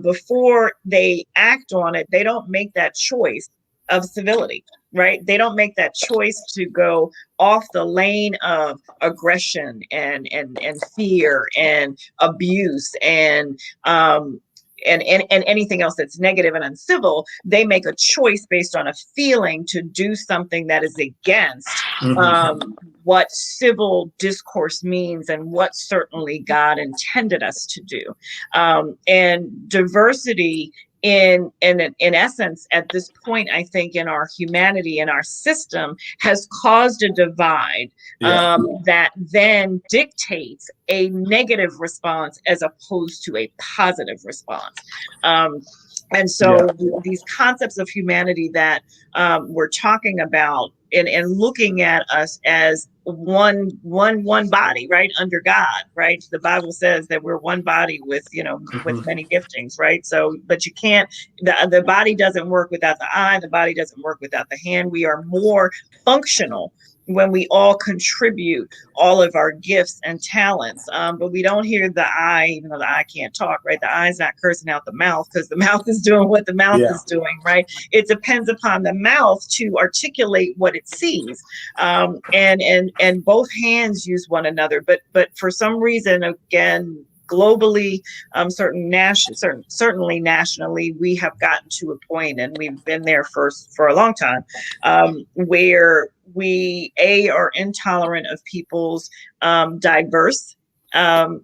before they act on it, they don't make that choice of civility, right? They don't make that choice to go off the lane of aggression and fear and abuse and anything else that's negative and uncivil. They make a choice based on a feeling to do something that is against what civil discourse means and what certainly God intended us to do. And diversity in essence, at this point, I think in our humanity, in our system, has caused a divide that then dictates a negative response as opposed to a positive response. And so these concepts of humanity that we're talking about and looking at us as one body, right, under God, right? The Bible says that we're one body with, with many giftings, right? So, but you can't, the body doesn't work without the eye, the body doesn't work without the hand. We are more functional when we all contribute all of our gifts and talents. But we don't hear the eye, even though the eye can't talk, right? The eye's not cursing out the mouth because the mouth is doing what the mouth is doing, right? It depends upon the mouth to articulate what it sees. And both hands use one another. But for some reason, again, globally, certainly nationally, we have gotten to a point, and we've been there for a long time, where we are intolerant of people's diverse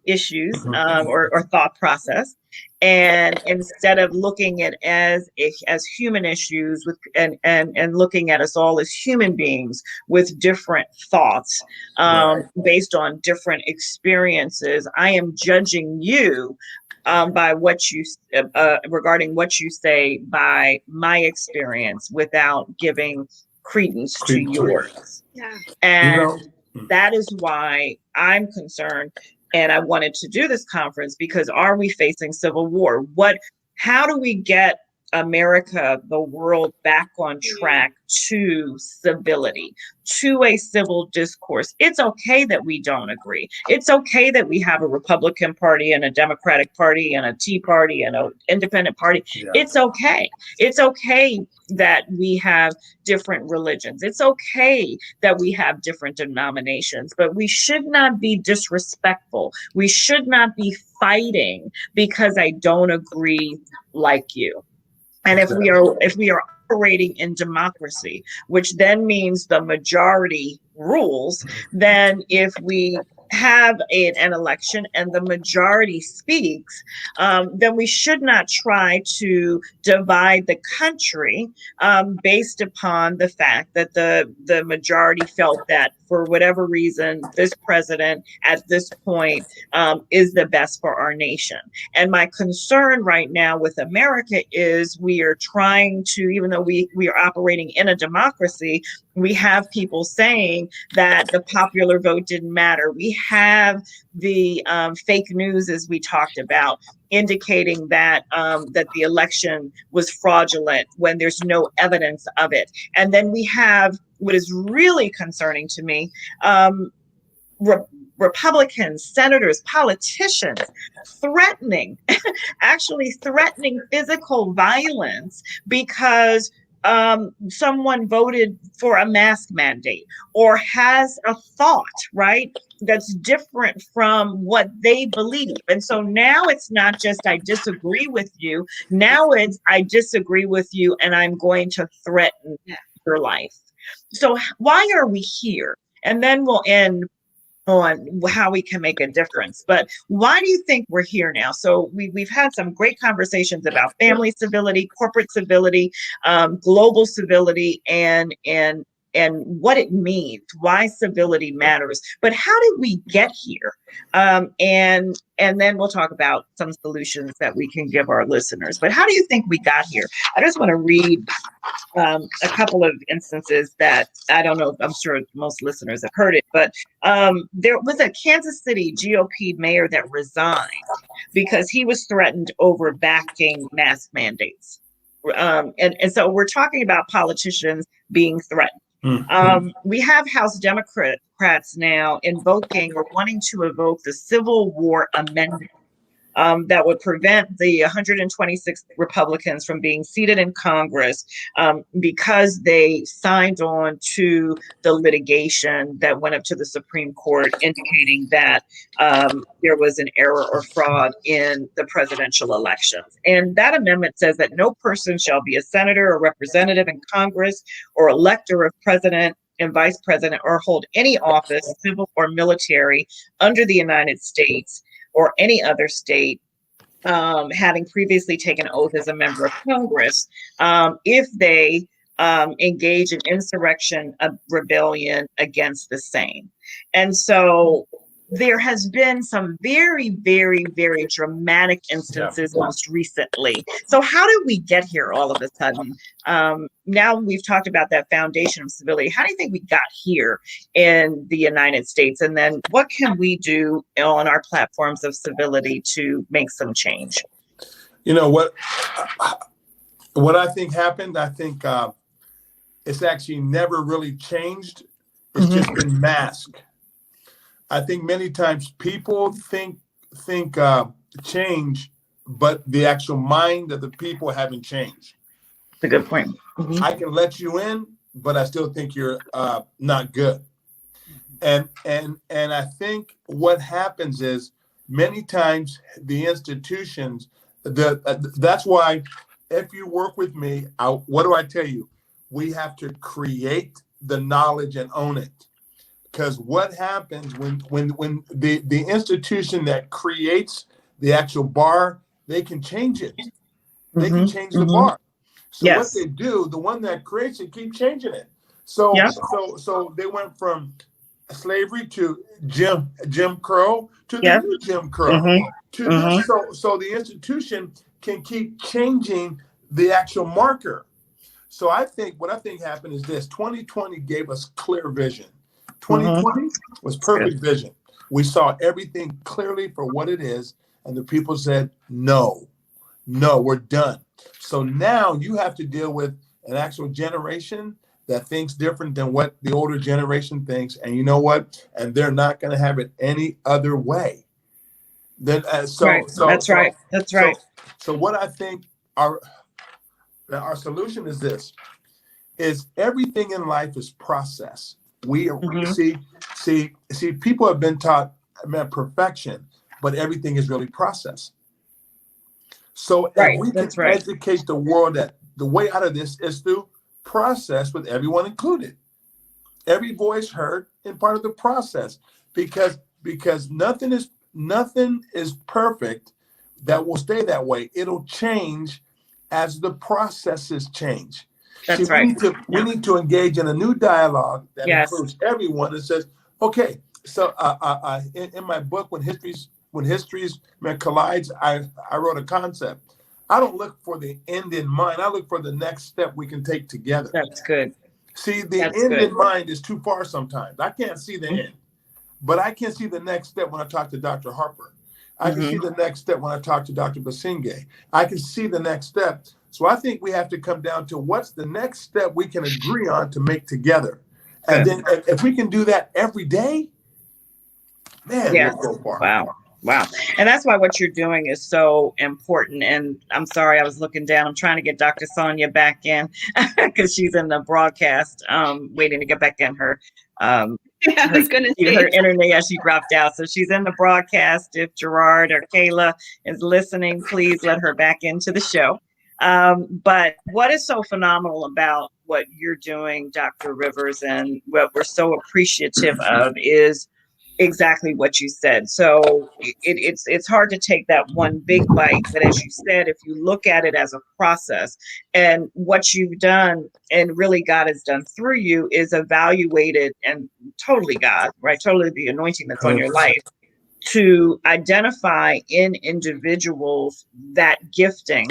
issues or thought process, and instead of looking at as human issues with and looking at us all as human beings with different thoughts based on different experiences, I am judging you by what you regarding what you say by my experience without giving credence to yours. Yeah. And that is why I'm concerned. And I wanted to do this conference because are we facing civil war? How do we get America, the world, back on track to civility, to a civil discourse? It's okay that we don't agree. It's okay that we have a Republican Party and a Democratic Party and a Tea Party and an independent party. Yeah. It's okay. It's okay that we have different religions. It's okay that we have different denominations, but we should not be disrespectful. We should not be fighting because I don't agree like you. And if we are operating in democracy, which then means the majority rules, then if we have an election and the majority speaks, then we should not try to divide the country based upon the fact that the majority felt that for whatever reason, this president at this point is the best for our nation. And my concern right now with America is we are trying to, even though we are operating in a democracy, we have people saying that the popular vote didn't matter. We have the fake news, as we talked about, indicating that that the election was fraudulent when there's no evidence of it. And then we have what is really concerning to me, Republicans, senators, politicians threatening, actually threatening physical violence because someone voted for a mask mandate or has a thought, right, that's different from what they believe. And so now it's not just I disagree with you. Now it's I disagree with you and I'm going to threaten your life. So why are we here? And then we'll end on how we can make a difference. But why do you think we're here now? So we've had some great conversations about family civility, corporate civility, global civility, and what it means, why civility matters. But how did we get here? And then we'll talk about some solutions that we can give our listeners. But how do you think we got here? I just want to read a couple of instances that I don't know, I'm sure most listeners have heard it, but there was a Kansas City GOP mayor that resigned because he was threatened over backing mask mandates. And so we're talking about politicians being threatened. We have House Democrats now invoking or wanting to evoke the Civil War Amendment that would prevent the 126 Republicans from being seated in Congress because they signed on to the litigation that went up to the Supreme Court indicating that there was an error or fraud in the presidential elections. And that amendment says that no person shall be a senator or representative in Congress or elector of president and vice president or hold any office, civil or military, under the United States or any other state, having previously taken oath as a member of Congress, if they engage in insurrection, of rebellion against the same. And so there has been some very, very, very dramatic instances most recently. So how did we get here all of a sudden? Now we've talked about that foundation of civility. How do you think we got here in the United States? And then what can we do on our platforms of civility to make some change? You know, what I think happened, I think it's actually never really changed. It's just been masked. I think many times people think change, but the actual mind of the people haven't changed. That's a good point. I can let you in, but I still think you're not good. And I think what happens is many times the institutions, that's why if you work with me, what do I tell you? We have to create the knowledge and own it. Because what happens when the institution that creates the actual bar, they can change it. They can change the bar. So what they do, the one that creates it, keep changing it. So so they went from slavery to Jim Crow to the new Jim Crow. To this, so the institution can keep changing the actual marker. So what I think happened is this: 2020 gave us clear vision. 2020 was perfect vision. We saw everything clearly for what it is, and the people said, no, we're done. So now you have to deal with an actual generation that thinks different than what the older generation thinks. And you know what? And they're not going to have it any other way. Then, That's right. So what I think our solution is this: is everything in life is process. We see people have been taught perfection, but everything is really process. So if we can educate the world that the way out of this is through process with everyone included, every voice heard in part of the process, because nothing is perfect that will stay that way. It'll change as the processes change. We need to engage in a new dialogue that includes everyone and says, okay, so in my book, When Histories Collides, I wrote a concept. I don't look for the end in mind. I look for the next step we can take together. That's good. See, the end in mind is too far sometimes. I can't see the end, but I can see the next step when I talk to Dr. Harper. I can see the next step when I talk to Dr. Basinge. I can see the next step. So I think we have to come down to what's the next step we can agree on to make together. And then if we can do that every day, man, we'll go far. Wow. And that's why what you're doing is so important. And I'm sorry, I was looking down. I'm trying to get Dr. Sonia back in because she's in the broadcast, waiting to get back in her. I was going to say her internet, she dropped out. So she's in the broadcast. If Gerard or Kayla is listening, please let her back into the show. But what is so phenomenal about what you're doing, Dr. Rivers, and what we're so appreciative of is exactly what you said. So it's hard to take that one big bite, but as you said, if you look at it as a process, and what you've done and really God has done through you is evaluated, and totally God, right? Totally the anointing that's on your life, to identify in individuals that gifting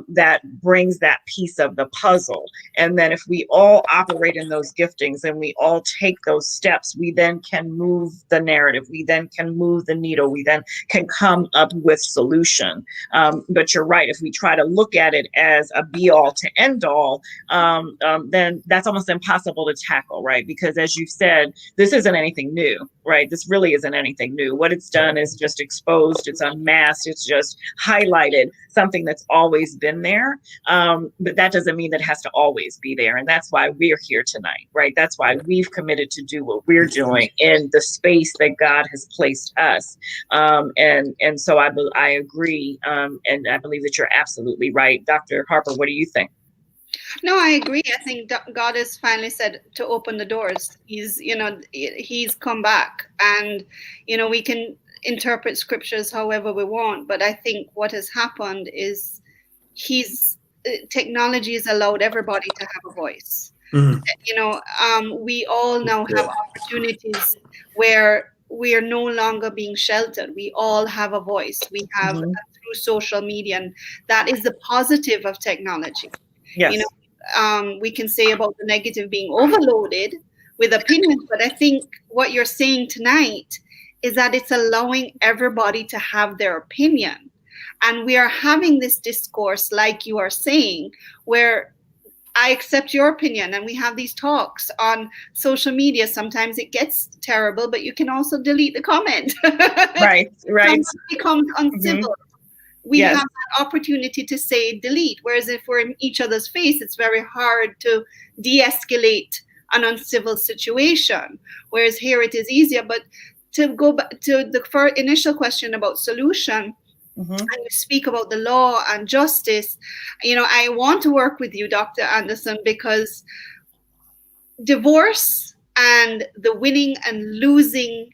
that brings that piece of the puzzle. And then if we all operate in those giftings and we all take those steps, we then can move the narrative. We then can move the needle. We then can come up with solution. But you're right. If we try to look at it as a be all to end all, then that's almost impossible to tackle, right? Because as you said, this isn't anything new, right? This really isn't anything new. What it's done is just exposed, it's unmasked, it's just highlighted something that's always been there. But that doesn't mean that it has to always be there. And that's why we're here tonight, right? That's why we've committed to do what we're doing in the space that God has placed us. And so I agree. And I believe that you're absolutely right. Dr. Harper, what do you think? No, I agree. I think God has finally said to open the doors. He's come back, and, we can interpret scriptures however we want. But I think what has happened is technology has allowed everybody to have a voice. We all now have opportunities where we are no longer being sheltered. We all have a voice. We have through social media, and that is the positive of technology. Yes. We can say about the negative being overloaded with opinions, but I think what you're saying tonight is that it's allowing everybody to have their opinion. And we are having this discourse, like you are saying, where I accept your opinion, and we have these talks on social media. Sometimes it gets terrible, but you can also delete the comment. Right. Sometimes it becomes uncivil. We have that opportunity to say delete. Whereas if we're in each other's face, it's very hard to de-escalate an uncivil situation. Whereas here it is easier. But to go back to the initial question about solution, and you speak about the law and justice, I want to work with you, Dr. Anderson, because divorce and the winning and losing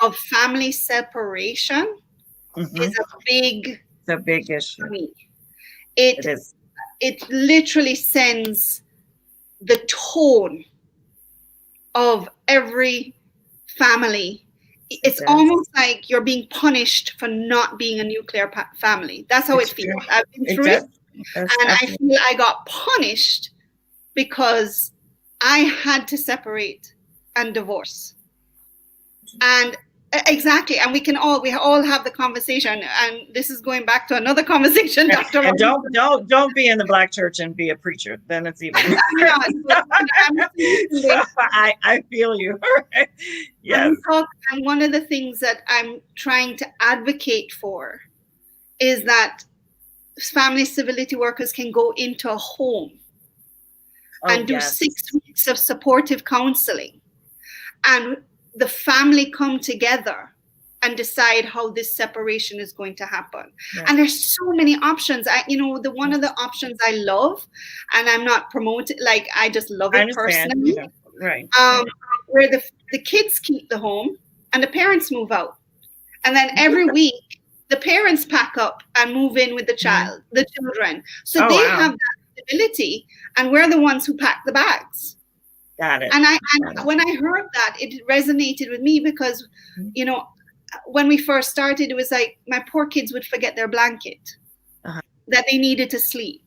of family separation is It's a big issue. for me. It is. It literally sends the tone of every family. It's almost like you're being punished for not being a nuclear family. That's how it feels. I've been through it, and I feel I got punished because I had to separate and divorce. And exactly, and we all have the conversation, and this is going back to another conversation, Dr. And don't be in the Black church and be a preacher. Then it's even. I feel you. Yes. And one of the things that I'm trying to advocate for is that family civility workers can go into a home and do 6 weeks of supportive counseling, and the family come together and decide how this separation is going to happen. Yeah. And there's so many options. One of the options I love, and I'm not promoting, like, I just love it personally. Yeah. Right. Where the kids keep the home and the parents move out. And then every week the parents pack up and move in with the children. So they have that ability, and we're the ones who pack the bags. Got it. And when I heard that, it resonated with me because, when we first started, it was like my poor kids would forget their blanket that they needed to sleep,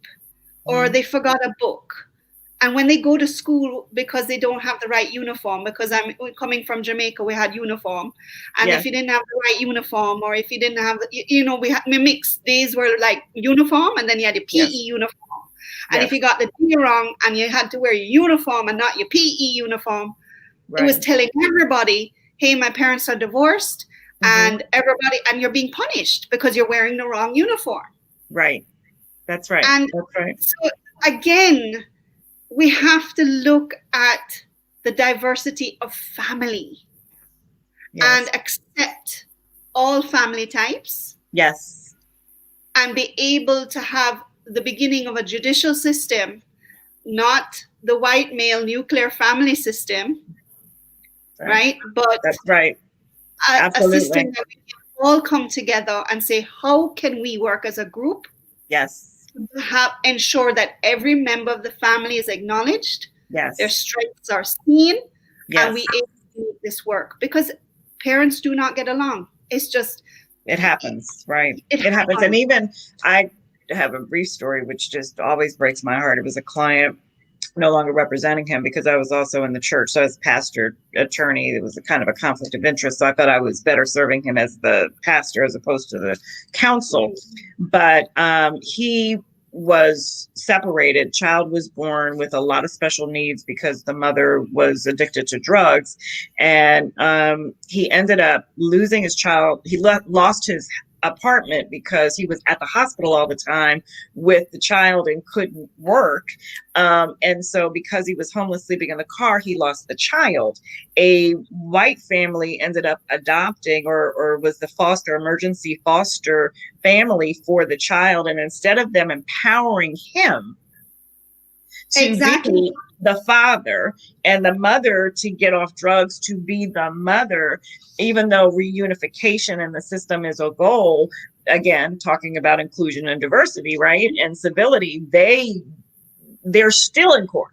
or they forgot a book. And when they go to school, because they don't have the right uniform, because I'm coming from Jamaica, we had uniform. And if you didn't have the right uniform, or if you didn't have, we mixed days were like uniform, and then you had a PE uniform. And if you got the D wrong and you had to wear your uniform and not your PE uniform, it was telling everybody, hey, my parents are divorced, and you're being punished because you're wearing the wrong uniform. Right. That's right. And that's right. So again, we have to look at the diversity of family and accept all family types. Yes. And be able to have the beginning of a judicial system, not the white male nuclear family system, right? But that's right. A system that we can all come together and say, how can we work as a group? Yes. To ensure that every member of the family is acknowledged. Yes. Their strengths are seen. Yes. And we able to make this work, because parents do not get along. It's just. It happens, right? It happens. And even I have a brief story which just always breaks my heart. It was a client, no longer representing him because I was also in the church. So as pastor, attorney, it was a kind of a conflict of interest. So I thought I was better serving him as the pastor as opposed to the counsel. But he was separated. Child was born with a lot of special needs because the mother was addicted to drugs. And he ended up losing his child. He lost his apartment because he was at the hospital all the time with the child and couldn't work. And so because he was homeless, sleeping in the car, he lost the child. A white family ended up adopting or was the emergency foster family for the child. And instead of them empowering him to be the father and the mother to get off drugs, to be the mother, even though reunification in the system is a goal, again, talking about inclusion and diversity, right? And civility, they're still in court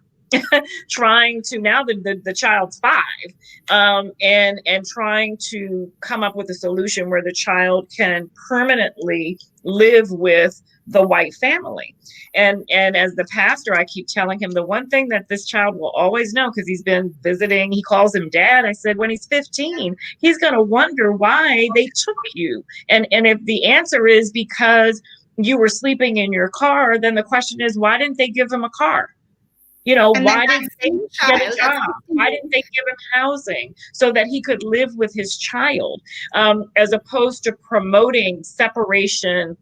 trying to, now the child's 5, and trying to come up with a solution where the child can permanently live with the white family. And as the pastor, I keep telling him the one thing that this child will always know, because he's been visiting, he calls him dad. I said, when he's 15, he's going to wonder why they took you. And if the answer is because you were sleeping in your car, then the question is, why didn't they give him a car? Why didn't they get a job? Why didn't they give him housing so that he could live with his child, as opposed to promoting separation?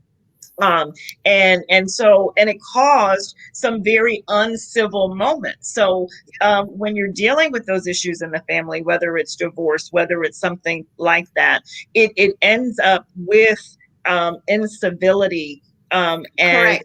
And it caused some very uncivil moments. So when you're dealing with those issues in the family, whether it's divorce, whether it's something like that, it ends up with incivility and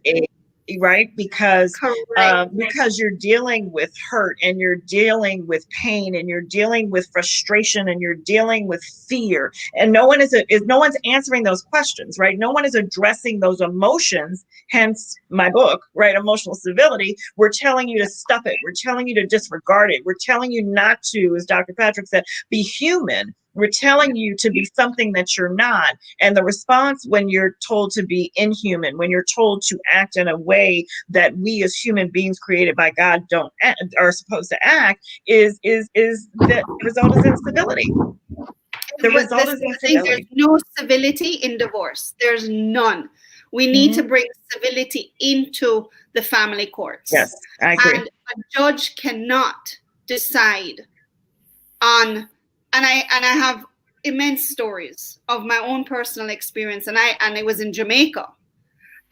right? Because Correct. you're dealing with hurt, and you're dealing with pain, and you're dealing with frustration, and you're dealing with fear, and no one's answering those questions, right? No one is addressing those emotions. Hence my book, right? Emotional Civility. We're telling you to stuff it. We're telling you to disregard it. We're telling you not to, as Dr. Patrick said, be human. We're telling you to be something that you're not. And the response when you're told to be inhuman, when you're told to act in a way that we as human beings created by God are supposed to act, is the result is instability. The result is instability. There's no civility in divorce. There's none. We need to bring civility into the family courts. Yes, I agree. And a judge cannot decide on, and I have immense stories of my own personal experience, and it was in Jamaica.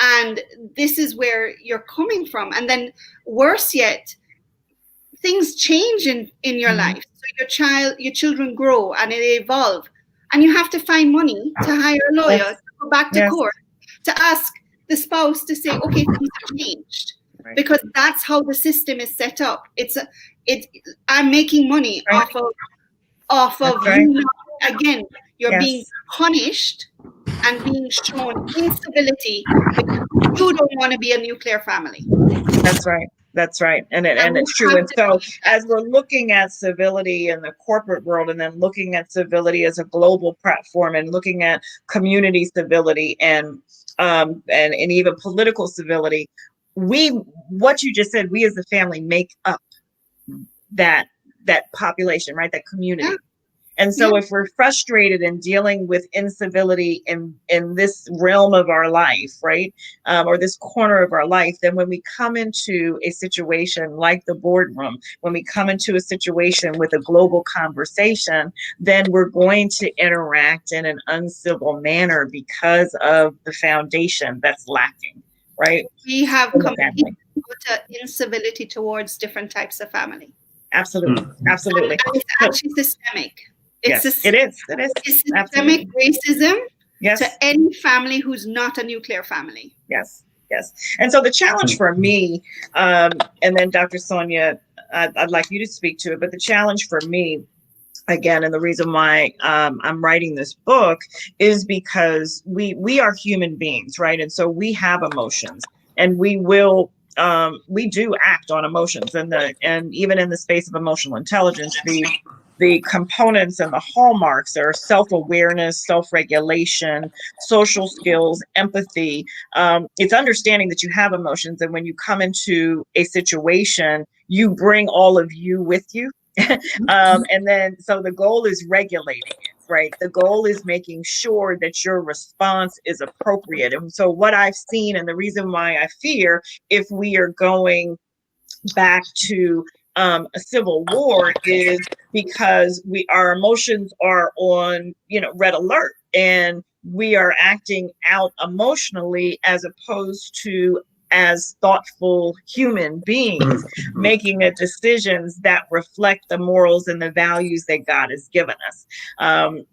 And this is where you're coming from. And then worse yet, things change in your life. So your children grow and they evolve. And you have to find money to hire a lawyer, to go back to court, to ask the spouse to say, okay, things have changed. Right. Because that's how the system is set up. I'm making money off of right. you. Again, you're being punished and being shown instability because you don't want to be a nuclear family. That's right. That's right. And it's true. And so as we're looking at civility in the corporate world, and then looking at civility as a global platform, and looking at community civility and even political civility, what you just said, we as a family make up that population, right? That community. Yeah. And so if we're frustrated and dealing with incivility in this realm of our life, right, or this corner of our life, then when we come into a situation like the boardroom, when we come into a situation with a global conversation, then we're going to interact in an uncivil manner because of the foundation that's lacking, right? We have completely put incivility towards different types of family. Absolutely. Absolutely. And it's actually systemic. It is. It's systemic racism to any family who's not a nuclear family. Yes. And so the challenge for me, and then Dr. Sonia, I'd like you to speak to it, but the challenge for me, again, and the reason why I'm writing this book is because we are human beings, right? And so we have emotions, and we do act on emotions, and even in the space of emotional intelligence, the components and the hallmarks are self-awareness, self-regulation, social skills, empathy. It's understanding that you have emotions, and when you come into a situation, you bring all of you with you. And then, so the goal is regulating it, right? The goal is making sure that your response is appropriate. And so what I've seen, and the reason why I fear, if we are going back to a civil war, is because our emotions are on, red alert, and we are acting out emotionally as opposed to as thoughtful human beings, making decisions that reflect the morals and the values that God has given us. And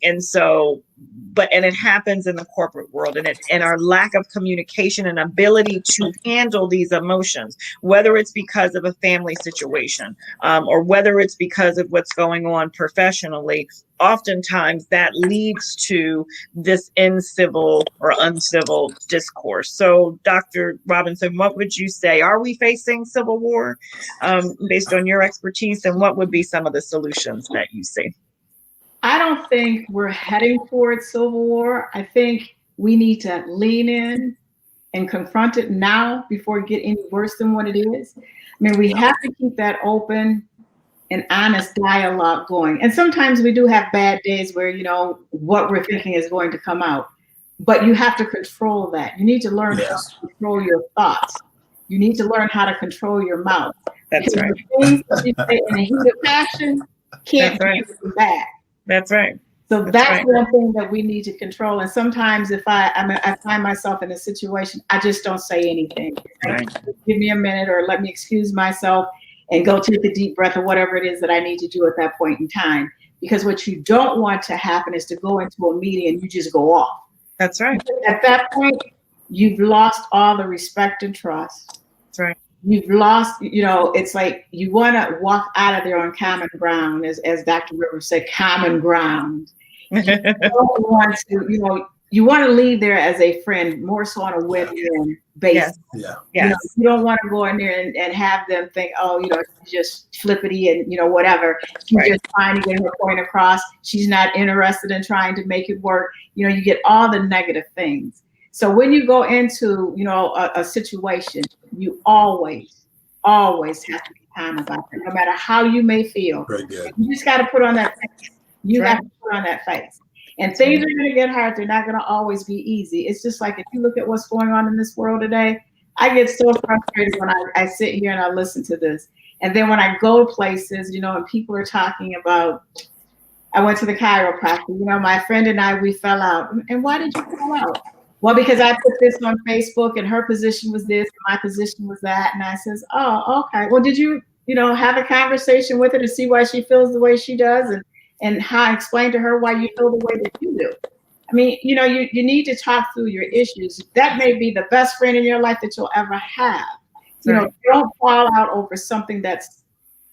it happens in the corporate world, and our lack of communication and ability to handle these emotions, whether it's because of a family situation, or whether it's because of what's going on professionally, oftentimes that leads to this uncivil discourse. So, Dr. Robinson, what would you say? Are we facing civil war based on your expertise, and what would be some of the solutions that you see? I don't think we're heading towards civil war. I think we need to lean in and confront it now before it gets any worse than what it is. I mean, we have to keep that open and honest dialogue going. And sometimes we do have bad days where, what we're thinking is going to come out. But you have to control that. You need to learn how to control your thoughts. You need to learn how to control your mouth. That's right. The things that you say in a heat of passion can't be back. That's right. So that's one thing that we need to control. And sometimes if I find myself in a situation, I just don't say anything. Right. Give me a minute, or let me excuse myself and go take a deep breath, or whatever it is that I need to do at that point in time. Because what you don't want to happen is to go into a meeting and you just go off. That's right. At that point, you've lost all the respect and trust. That's right. You've lost, it's like you want to walk out of there on common ground, as Dr. Rivers said, common ground. You don't want to, you want to leave there as a friend, more so on a win-win basis. Yeah. Yes. You don't want to go in there and have them think, oh, she's just flippity and whatever. She's just trying to get her point across. She's not interested in trying to make it work. You get all the negative things. So when you go into, a situation, you always have to be calm about it, no matter how you may feel. Very good. You just got to put on that face. You got to put on that face. And things are going to get hard. They're not going to always be easy. It's just like if you look at what's going on in this world today, I get so frustrated when I sit here and I listen to this. And then when I go to places, and people are talking about, I went to the chiropractor, my friend and I, we fell out. And why did you fall out? Well, because I put this on Facebook and her position was this, my position was that. And I says, oh, okay. Well, did you, have a conversation with her to see why she feels the way she does? And how explain to her why you feel the way that you do. I mean, you need to talk through your issues. That may be the best friend in your life that you'll ever have. Right. Don't fall out over something that's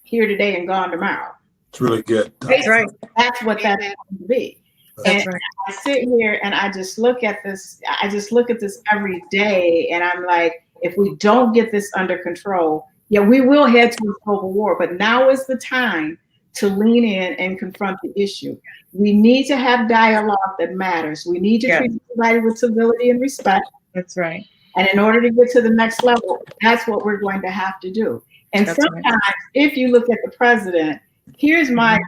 here today and gone tomorrow. It's really good. That's right. That's what that's going to be. That's and right. I sit here and I just look at this. I just look at this every day, and I'm like, if we don't get this under control, we will head to a global war. But now is the time to lean in and confront the issue. We need to have dialogue that matters. We need to treat everybody with civility and respect. That's right. And in order to get to the next level, that's what we're going to have to do. And That's sometimes, right. if you look at the president, here's my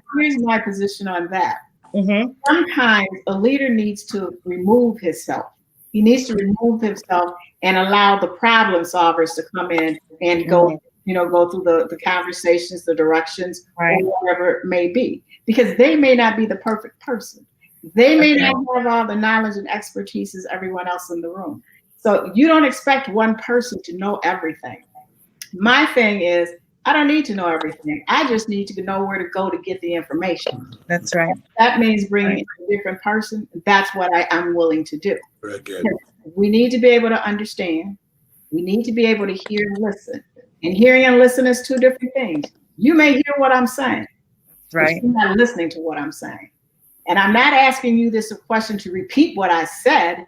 position on that. Mm-hmm. Sometimes a leader needs to remove himself. He needs to remove himself and allow the problem solvers to come in and go through the conversations, the directions, Right. or whatever it may be, because they may not be the perfect person. They may not have all the knowledge and expertise as everyone else in the room. So you don't expect one person to know everything. My thing is, I don't need to know everything. I just need to know where to go to get the information. That's right. That means bringing in a different person. That's what I'm willing to do. Very good. We need to be able to understand. We need to be able to hear and listen. And hearing and listening is two different things. You may hear what I'm saying, Right. but you're not listening to what I'm saying. And I'm not asking you this question to repeat what I said.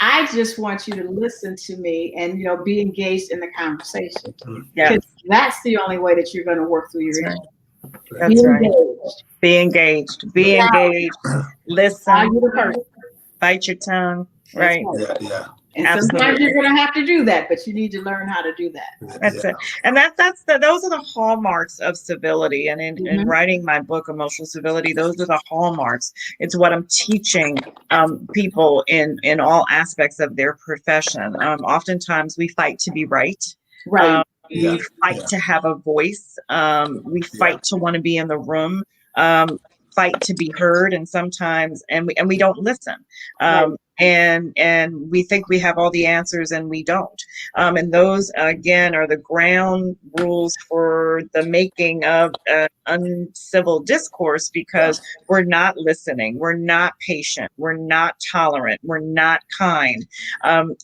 I just want you to listen to me and be engaged in the conversation. Yeah. Because that's the only way that you're going to work through your That's issue. That's Be right. engaged. Be engaged. Be Yeah. engaged. Listen. Value the person. Bite your tongue. That's Right. Yeah. And Absolutely. sometimes you're going to have to do that, but you need to learn how to do that. That's it. And those are the hallmarks of civility. And in Mhm. writing my book, Emotional Civility, those are the hallmarks. It's what I'm teaching people in all aspects of their profession. Oftentimes we fight to be right. Right. Yeah. We fight to have a voice. We fight to want to be in the room. Fight to be heard, and sometimes we don't listen. And we think we have all the answers, and we don't. And those again are the ground rules for the making of uncivil discourse, because we're not listening, we're not patient, we're not tolerant, we're not kind,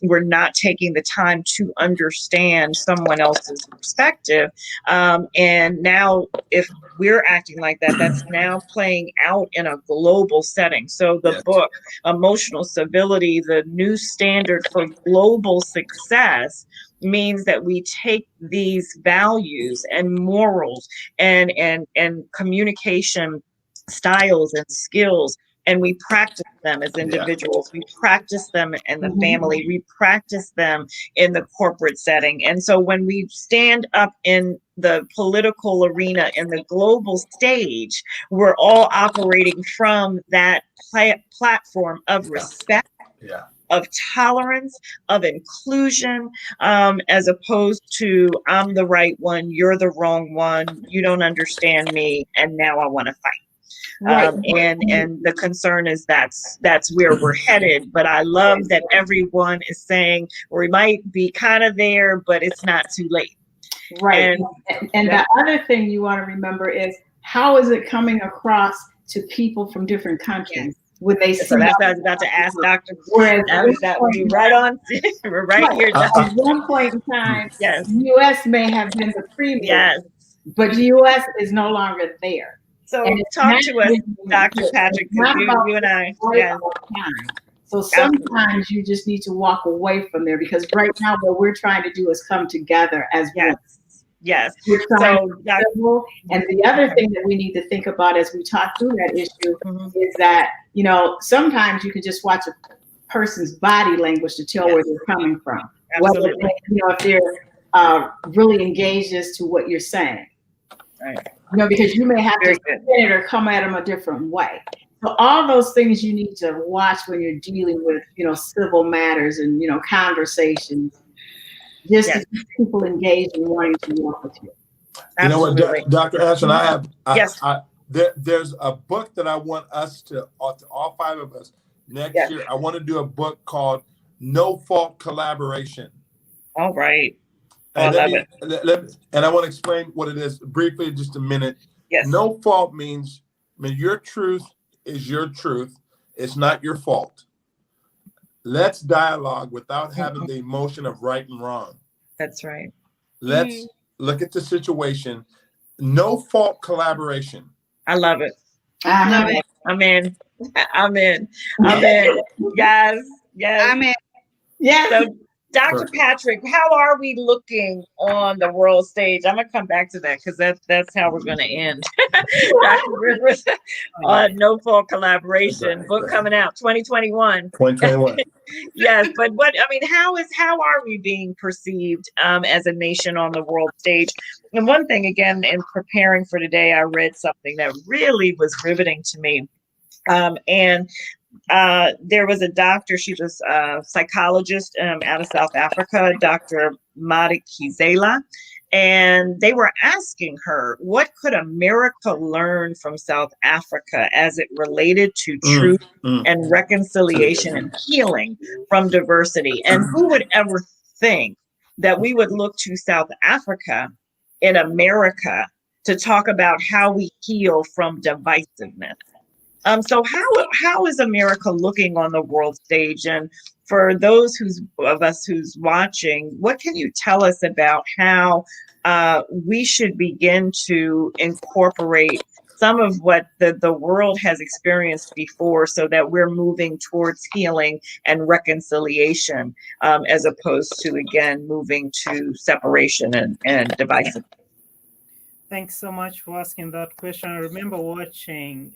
we're not taking the time to understand someone else's perspective. And now, if we're acting like that, that's now playing out in a global setting. So the book, Emotional Civility, the new standard for global success, means that we take these values and morals and communication styles and skills, and we practice them as individuals. We practice them in the family. We practice them in the corporate setting. And so when we stand up in the political arena, in the global stage, we're all operating from that platform of respect, of tolerance, of inclusion, as opposed to I'm the right one, you're the wrong one, you don't understand me, and now I want to fight. And the concern is that's where we're headed. But I love that everyone is saying we might be kind of there, but it's not too late. Right. And the other thing you want to remember is, how is it coming across to people from different countries? when they see. So that's what I was about to ask, Doctor. Whereas That would be right on. We're right here, Doctor. At one point in time, Yes. the U.S. may have been the premier, Yes. but the U.S. is no longer there. So And it's talk not to us, even- Dr. Patrick, it's not because about you and I, right yes. all the time. So sometimes you just need to walk away from there, because right now what we're trying to do is come together as one. Yes. We're trying So, to and the other thing that we need to think about as we talk through that issue is that, you know, sometimes you can just watch a person's body language to tell where they're coming from. Absolutely. Whether they, you know, if they're really engaged as to what you're saying. Right. You know, because you may have Very to good. spin it or come at them a different way. So all those things you need to watch when you're dealing with, you know, civil matters and, you know, conversations, just to keep people engaged and wanting to work with you. You know what, Dr. Ashton, there's a book that I want us to all five of us next year. I want to do a book called No Fault Collaboration. All right. And I want to explain what it is briefly, just a minute. Yes. No fault means, your truth is your truth. It's not your fault. Let's dialogue without having the emotion of right and wrong. That's right. Let's look at the situation. No fault collaboration. I love it. I love it. I'm in. I'm in. I'm in. Yes. Yes. I'm in. Yes. So, Dr. Patrick, how are we looking on the world stage? I'm gonna come back to that because that's how we're gonna end. Dr. Rivers, No Fault Collaboration book coming out 2021. 2021. Yes, but how are we being perceived as a nation on the world stage? And one thing, again, in preparing for today, I read something that really was riveting to me. There was a doctor, she was a psychologist out of South Africa, Dr. Madikizela, and they were asking her, what could America learn from South Africa as it related to truth and reconciliation and healing from diversity? And who would ever think that we would look to South Africa in America to talk about how we heal from divisiveness? So how is America looking on the world stage? And for those of us who's watching, what can you tell us about how we should begin to incorporate some of what the world has experienced before, so that we're moving towards healing and reconciliation, as opposed to, again, moving to separation and divisiveness? Thanks so much for asking that question. I remember watching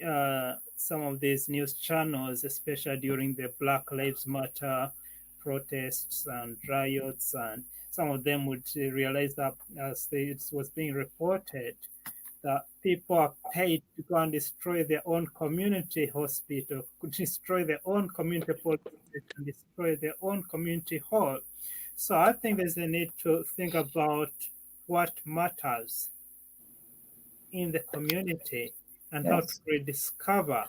some of these news channels, especially during the Black Lives Matter protests and riots, and some of them would realize that, as it was being reported, that people are paid to go and destroy their own community hospital, destroy their own community police station, destroy their own community hall. So I think there's a need to think about what matters in the community and how to rediscover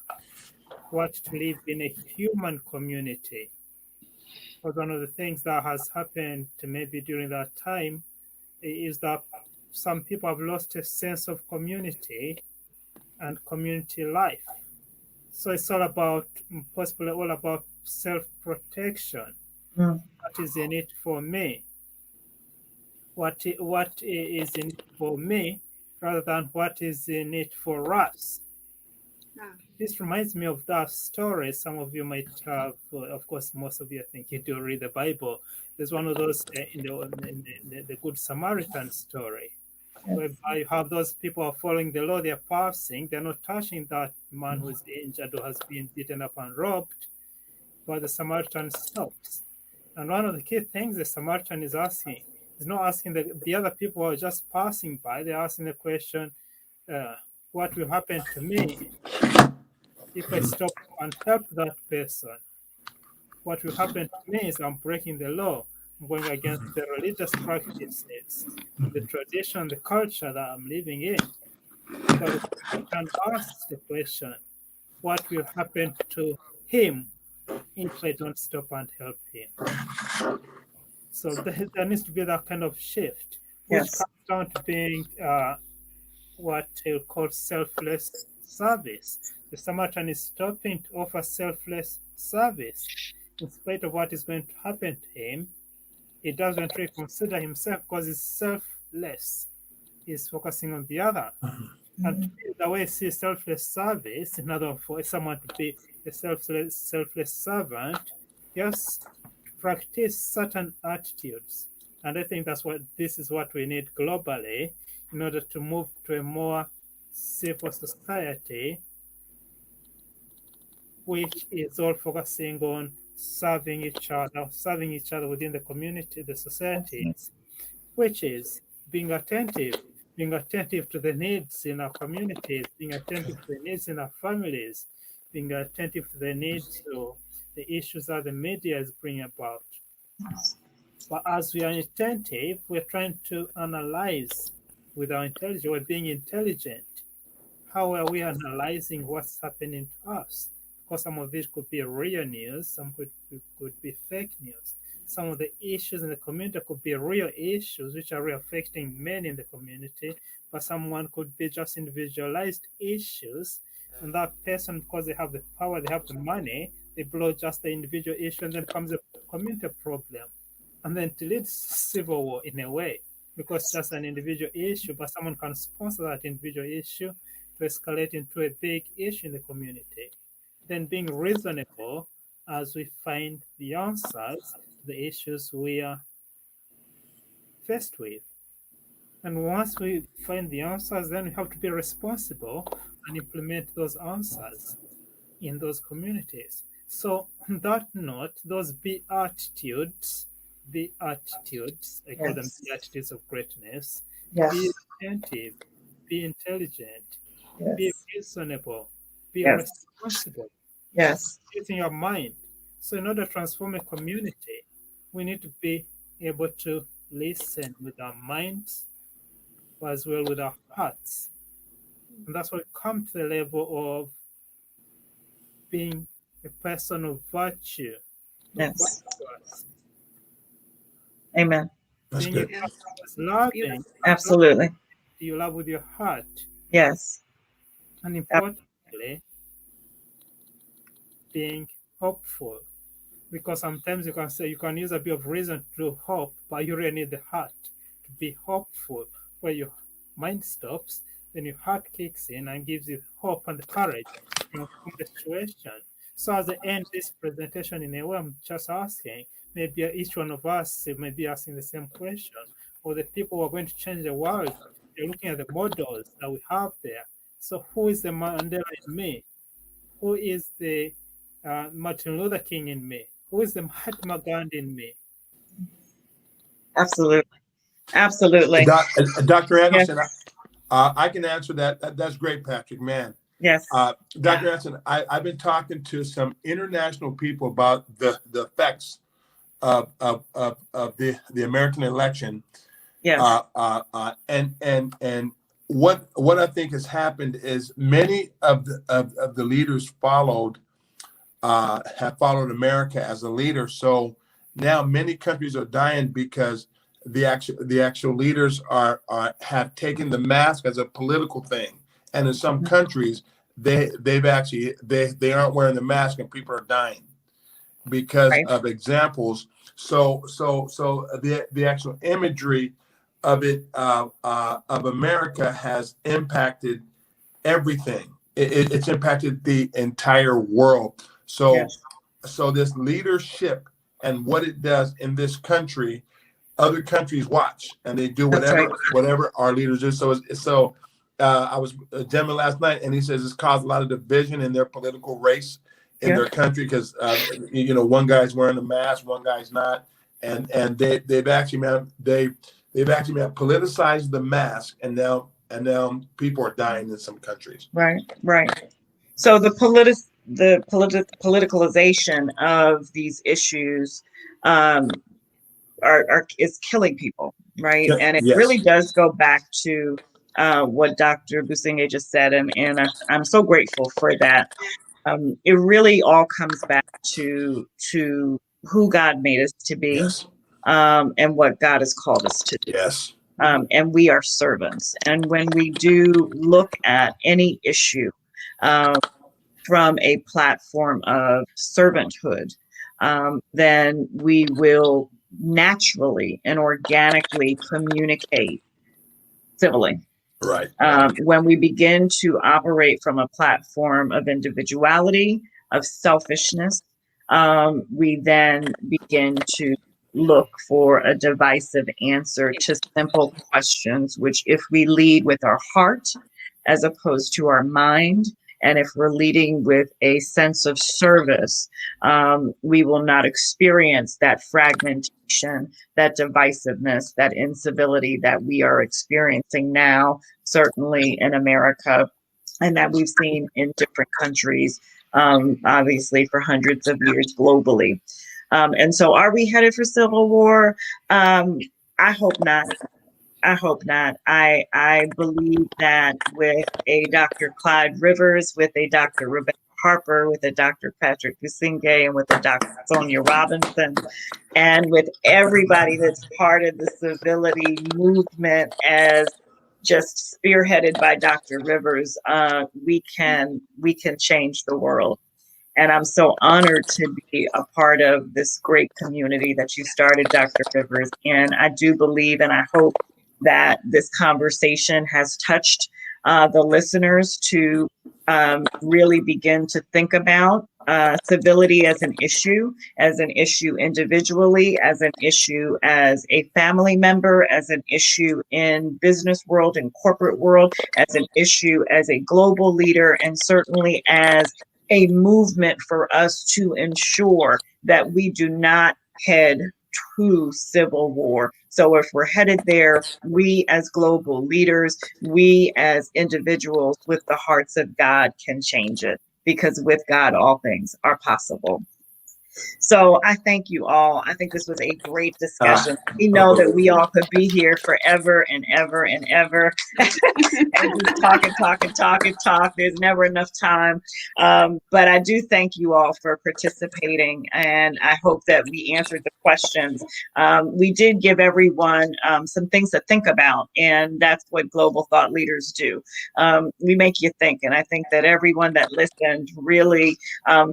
what to live in a human community. Because one of the things that has happened maybe during that time is that some people have lost a sense of community and community life. So it's all about, possibly all about self-protection. What is in it for me? What is in it for me, rather than what is in it for us. This reminds me of that story. Some of you might have, of course, most of you, I think you do read the Bible. There's one of those in the Good Samaritan story, whereby you have those people who are following the law, they're passing, they're not touching that man who's injured or has been beaten up and robbed, but the Samaritan stops. And one of the key things the Samaritan is asking, is not asking the other people who are just passing by, they're asking the question, what will happen to me if I stop and help that person? What will happen to me is I'm breaking the law. I'm going against the religious practices, the tradition, the culture that I'm living in. But you can ask the question, what will happen to him if I don't stop and help him? So there needs to be that kind of shift, which comes down to being what they call selfless service. The Samaritan is stopping to offer selfless service. In spite of what is going to happen to him, he doesn't really consider himself because he's selfless. He's focusing on the other. And the way he sees selfless service, in order for someone to be a selfless servant, he has to practice certain attitudes. And I think this is what we need globally in order to move to a more civil society, which is all focusing on serving each other within the community, the societies, which is being attentive to the needs in our communities, being attentive to the needs in our families, being attentive to the needs to the issues that the media is bringing about. But as we are attentive, we're trying to analyze with our intelligence, we're being intelligent. How are we analyzing what's happening to us? Because some of it could be real news, some could be fake news. Some of the issues in the community could be real issues which are really affecting many in the community, but someone could be just individualized issues, and that person, because they have the power, they have the money, they blow just the individual issue, and then comes a community problem, and then it leads to civil war in a way, because it's just an individual issue, but someone can sponsor that individual issue to escalate into a big issue in the community. Then being reasonable as we find the answers to the issues we are faced with. And once we find the answers, then we have to be responsible and implement those answers in those communities. So on that note, those Beatitudes, I call them Beatitudes of greatness. Yes. Be attentive, be intelligent, Yes. be reasonable, be Yes. responsible. Yes. Using your mind. So in order to transform a community, we need to be able to listen with our minds as well with our hearts. And that's why we come to the level of being a person of virtue. Yes. Amen. That's Being a good. person who's loving. Absolutely. You love with your heart. Yes. And importantly, being hopeful. Because sometimes you can say you can use a bit of reason to hope, but you really need the heart to be hopeful. Where your mind stops, then your heart kicks in and gives you hope and the courage from the situation. So as I end this presentation, in a way, I'm just asking, maybe each one of us may be asking the same question, or the people who are going to change the world, they're looking at the models that we have there. So who is the Mandela in me? Who is the Martin Luther King in me? Who is the Mahatma Gandhi in me? Absolutely. Absolutely. Dr. Anderson, I can answer that. That's great, Patrick, man. Yes. Dr. Anderson, I've been talking to some international people about the effects of the American election. Yes. And what I think has happened is many of the leaders have followed America as a leader. So now many countries are dying because the actual leaders have taken the mask as a political thing, and in some countries they aren't wearing the mask and people are dying because of examples. So the actual imagery of it of America has impacted everything. It's impacted the entire world. So this leadership and what it does in this country, other countries watch and they do whatever our leaders do. So I was a gentleman last night, and he says it's caused a lot of division in their political race in their country because one guy's wearing a mask, one guy's not, and they've actually politicized the mask, and now people are dying in some countries. Right. So the politicalization of these issues is killing people, right? And it really does go back to what Dr. Busingye just said, and I'm so grateful for that. It really all comes back to who God made us to be, and what God has called us to do. Yes. And we are servants. And when we do look at any issue, from a platform of servanthood, then we will naturally and organically communicate civilly. Right. When we begin to operate from a platform of individuality, of selfishness, we then begin to look for a divisive answer to simple questions, which if we lead with our heart as opposed to our mind, and if we're leading with a sense of service, we will not experience that fragmentation, that divisiveness, that incivility that we are experiencing now, certainly in America, and that we've seen in different countries, obviously for hundreds of years globally. And so are we headed for civil war? I hope not. I hope not. I believe that with a Dr. Clyde Rivers, with a Dr. Rebecca Harper, with a Dr. Patrick Busingye, and with a Dr. Sonia Robinson, and with everybody that's part of the civility movement as just spearheaded by Dr. Rivers, we can change the world. And I'm so honored to be a part of this great community that you started, Dr. Rivers. And I do believe and I hope that this conversation has touched the listeners to really begin to think about civility as an issue individually, as an issue as a family member, as an issue in business world and corporate world, as an issue as a global leader, and certainly as a movement for us to ensure that we do not head to civil war. So if we're headed there, we as global leaders, we as individuals with the hearts of God can change it, because with God, all things are possible. So I thank you all. I think this was a great discussion. We know that we all could be here forever and ever and ever and just talk. There's never enough time. But I do thank you all for participating, and I hope that we answered the questions. We did give everyone some things to think about, and that's what global thought leaders do. We make you think, and I think that everyone that listened really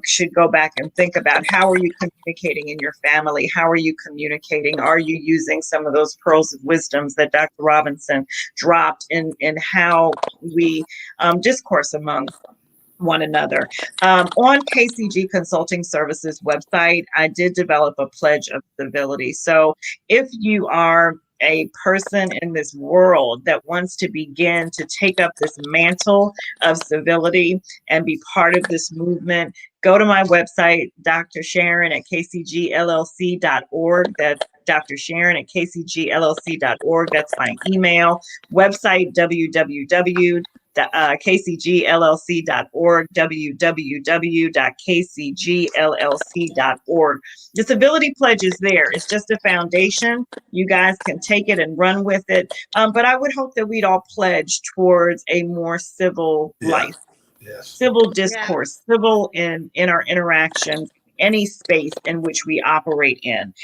should go back and think about, how are you communicating in your family? How are you communicating? Are you using some of those pearls of wisdoms that Dr. Robinson dropped in how we discourse among one another? On KCG Consulting Services website, I did develop a pledge of civility. So if you are a person in this world that wants to begin to take up this mantle of civility and be part of this movement, go to my website, Dr. Sharon at kcgllc.org. That's Dr. Sharon at kcgllc.org. That's my email. Website, www.kcgllc.org, www.kcgllc.org. The Civility Pledge is there. It's just a foundation. You guys can take it and run with it. But I would hope that we'd all pledge towards a more civil life. Yes. Civil discourse, civil in our interactions, any space in which we operate in.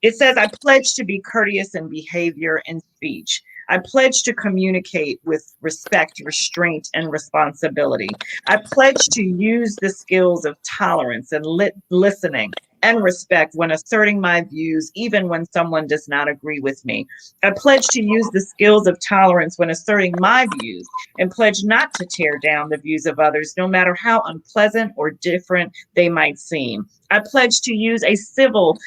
It says, I pledge to be courteous in behavior and speech. I pledge to communicate with respect, restraint, and responsibility. I pledge to use the skills of tolerance and listening and respect when asserting my views, even when someone does not agree with me. I pledge to use the skills of tolerance when asserting my views, and pledge not to tear down the views of others, no matter how unpleasant or different they might seem. I pledge to use a civil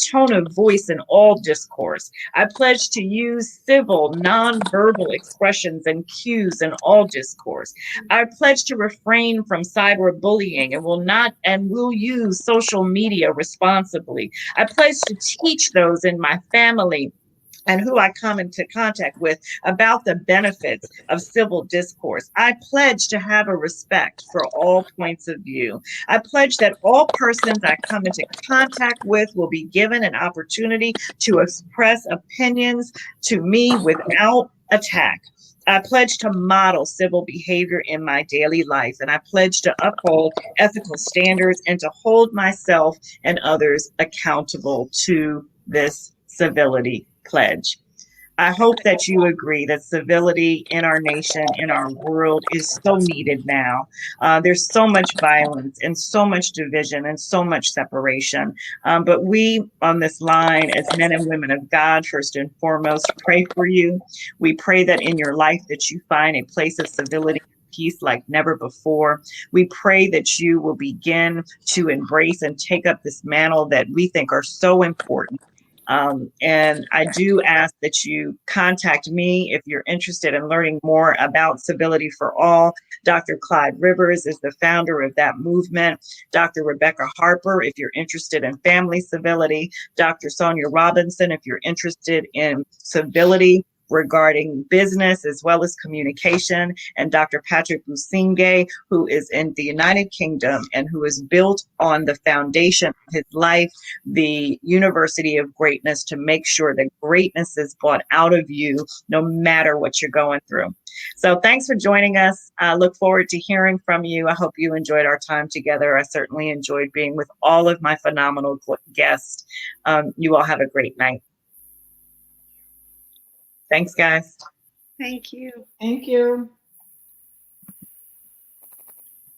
tone of voice in all discourse. I pledge to use civil, nonverbal expressions and cues in all discourse. I pledge to refrain from cyberbullying and will use social media responsibly. I pledge to teach those in my family and who I come into contact with about the benefits of civil discourse. I pledge to have a respect for all points of view. I pledge that all persons I come into contact with will be given an opportunity to express opinions to me without attack. I pledge to model civil behavior in my daily life, and I pledge to uphold ethical standards and to hold myself and others accountable to this civility pledge. I hope that you agree that civility in our nation, in our world, is so needed now. There's so much violence and so much division and so much separation. But we on this line, as men and women of God, first and foremost, pray for you. We pray that in your life that you find a place of civility, peace like never before. We pray that you will begin to embrace and take up this mantle that we think are so important. And I do ask that you contact me if you're interested in learning more about Civility for All. Dr. Clyde Rivers is the founder of that movement. Dr. Rebecca Harper, if you're interested in family civility. Dr. Sonia Robinson, if you're interested in civility regarding business as well as communication, and Dr. Patrick Businge, who is in the United Kingdom and who is built on the foundation of his life, the University of Greatness, to make sure that greatness is brought out of you no matter what you're going through. So thanks for joining us. I look forward to hearing from you. I hope you enjoyed our time together. I certainly enjoyed being with all of my phenomenal guests. You all have a great night. Thanks, guys. Thank you. Thank you.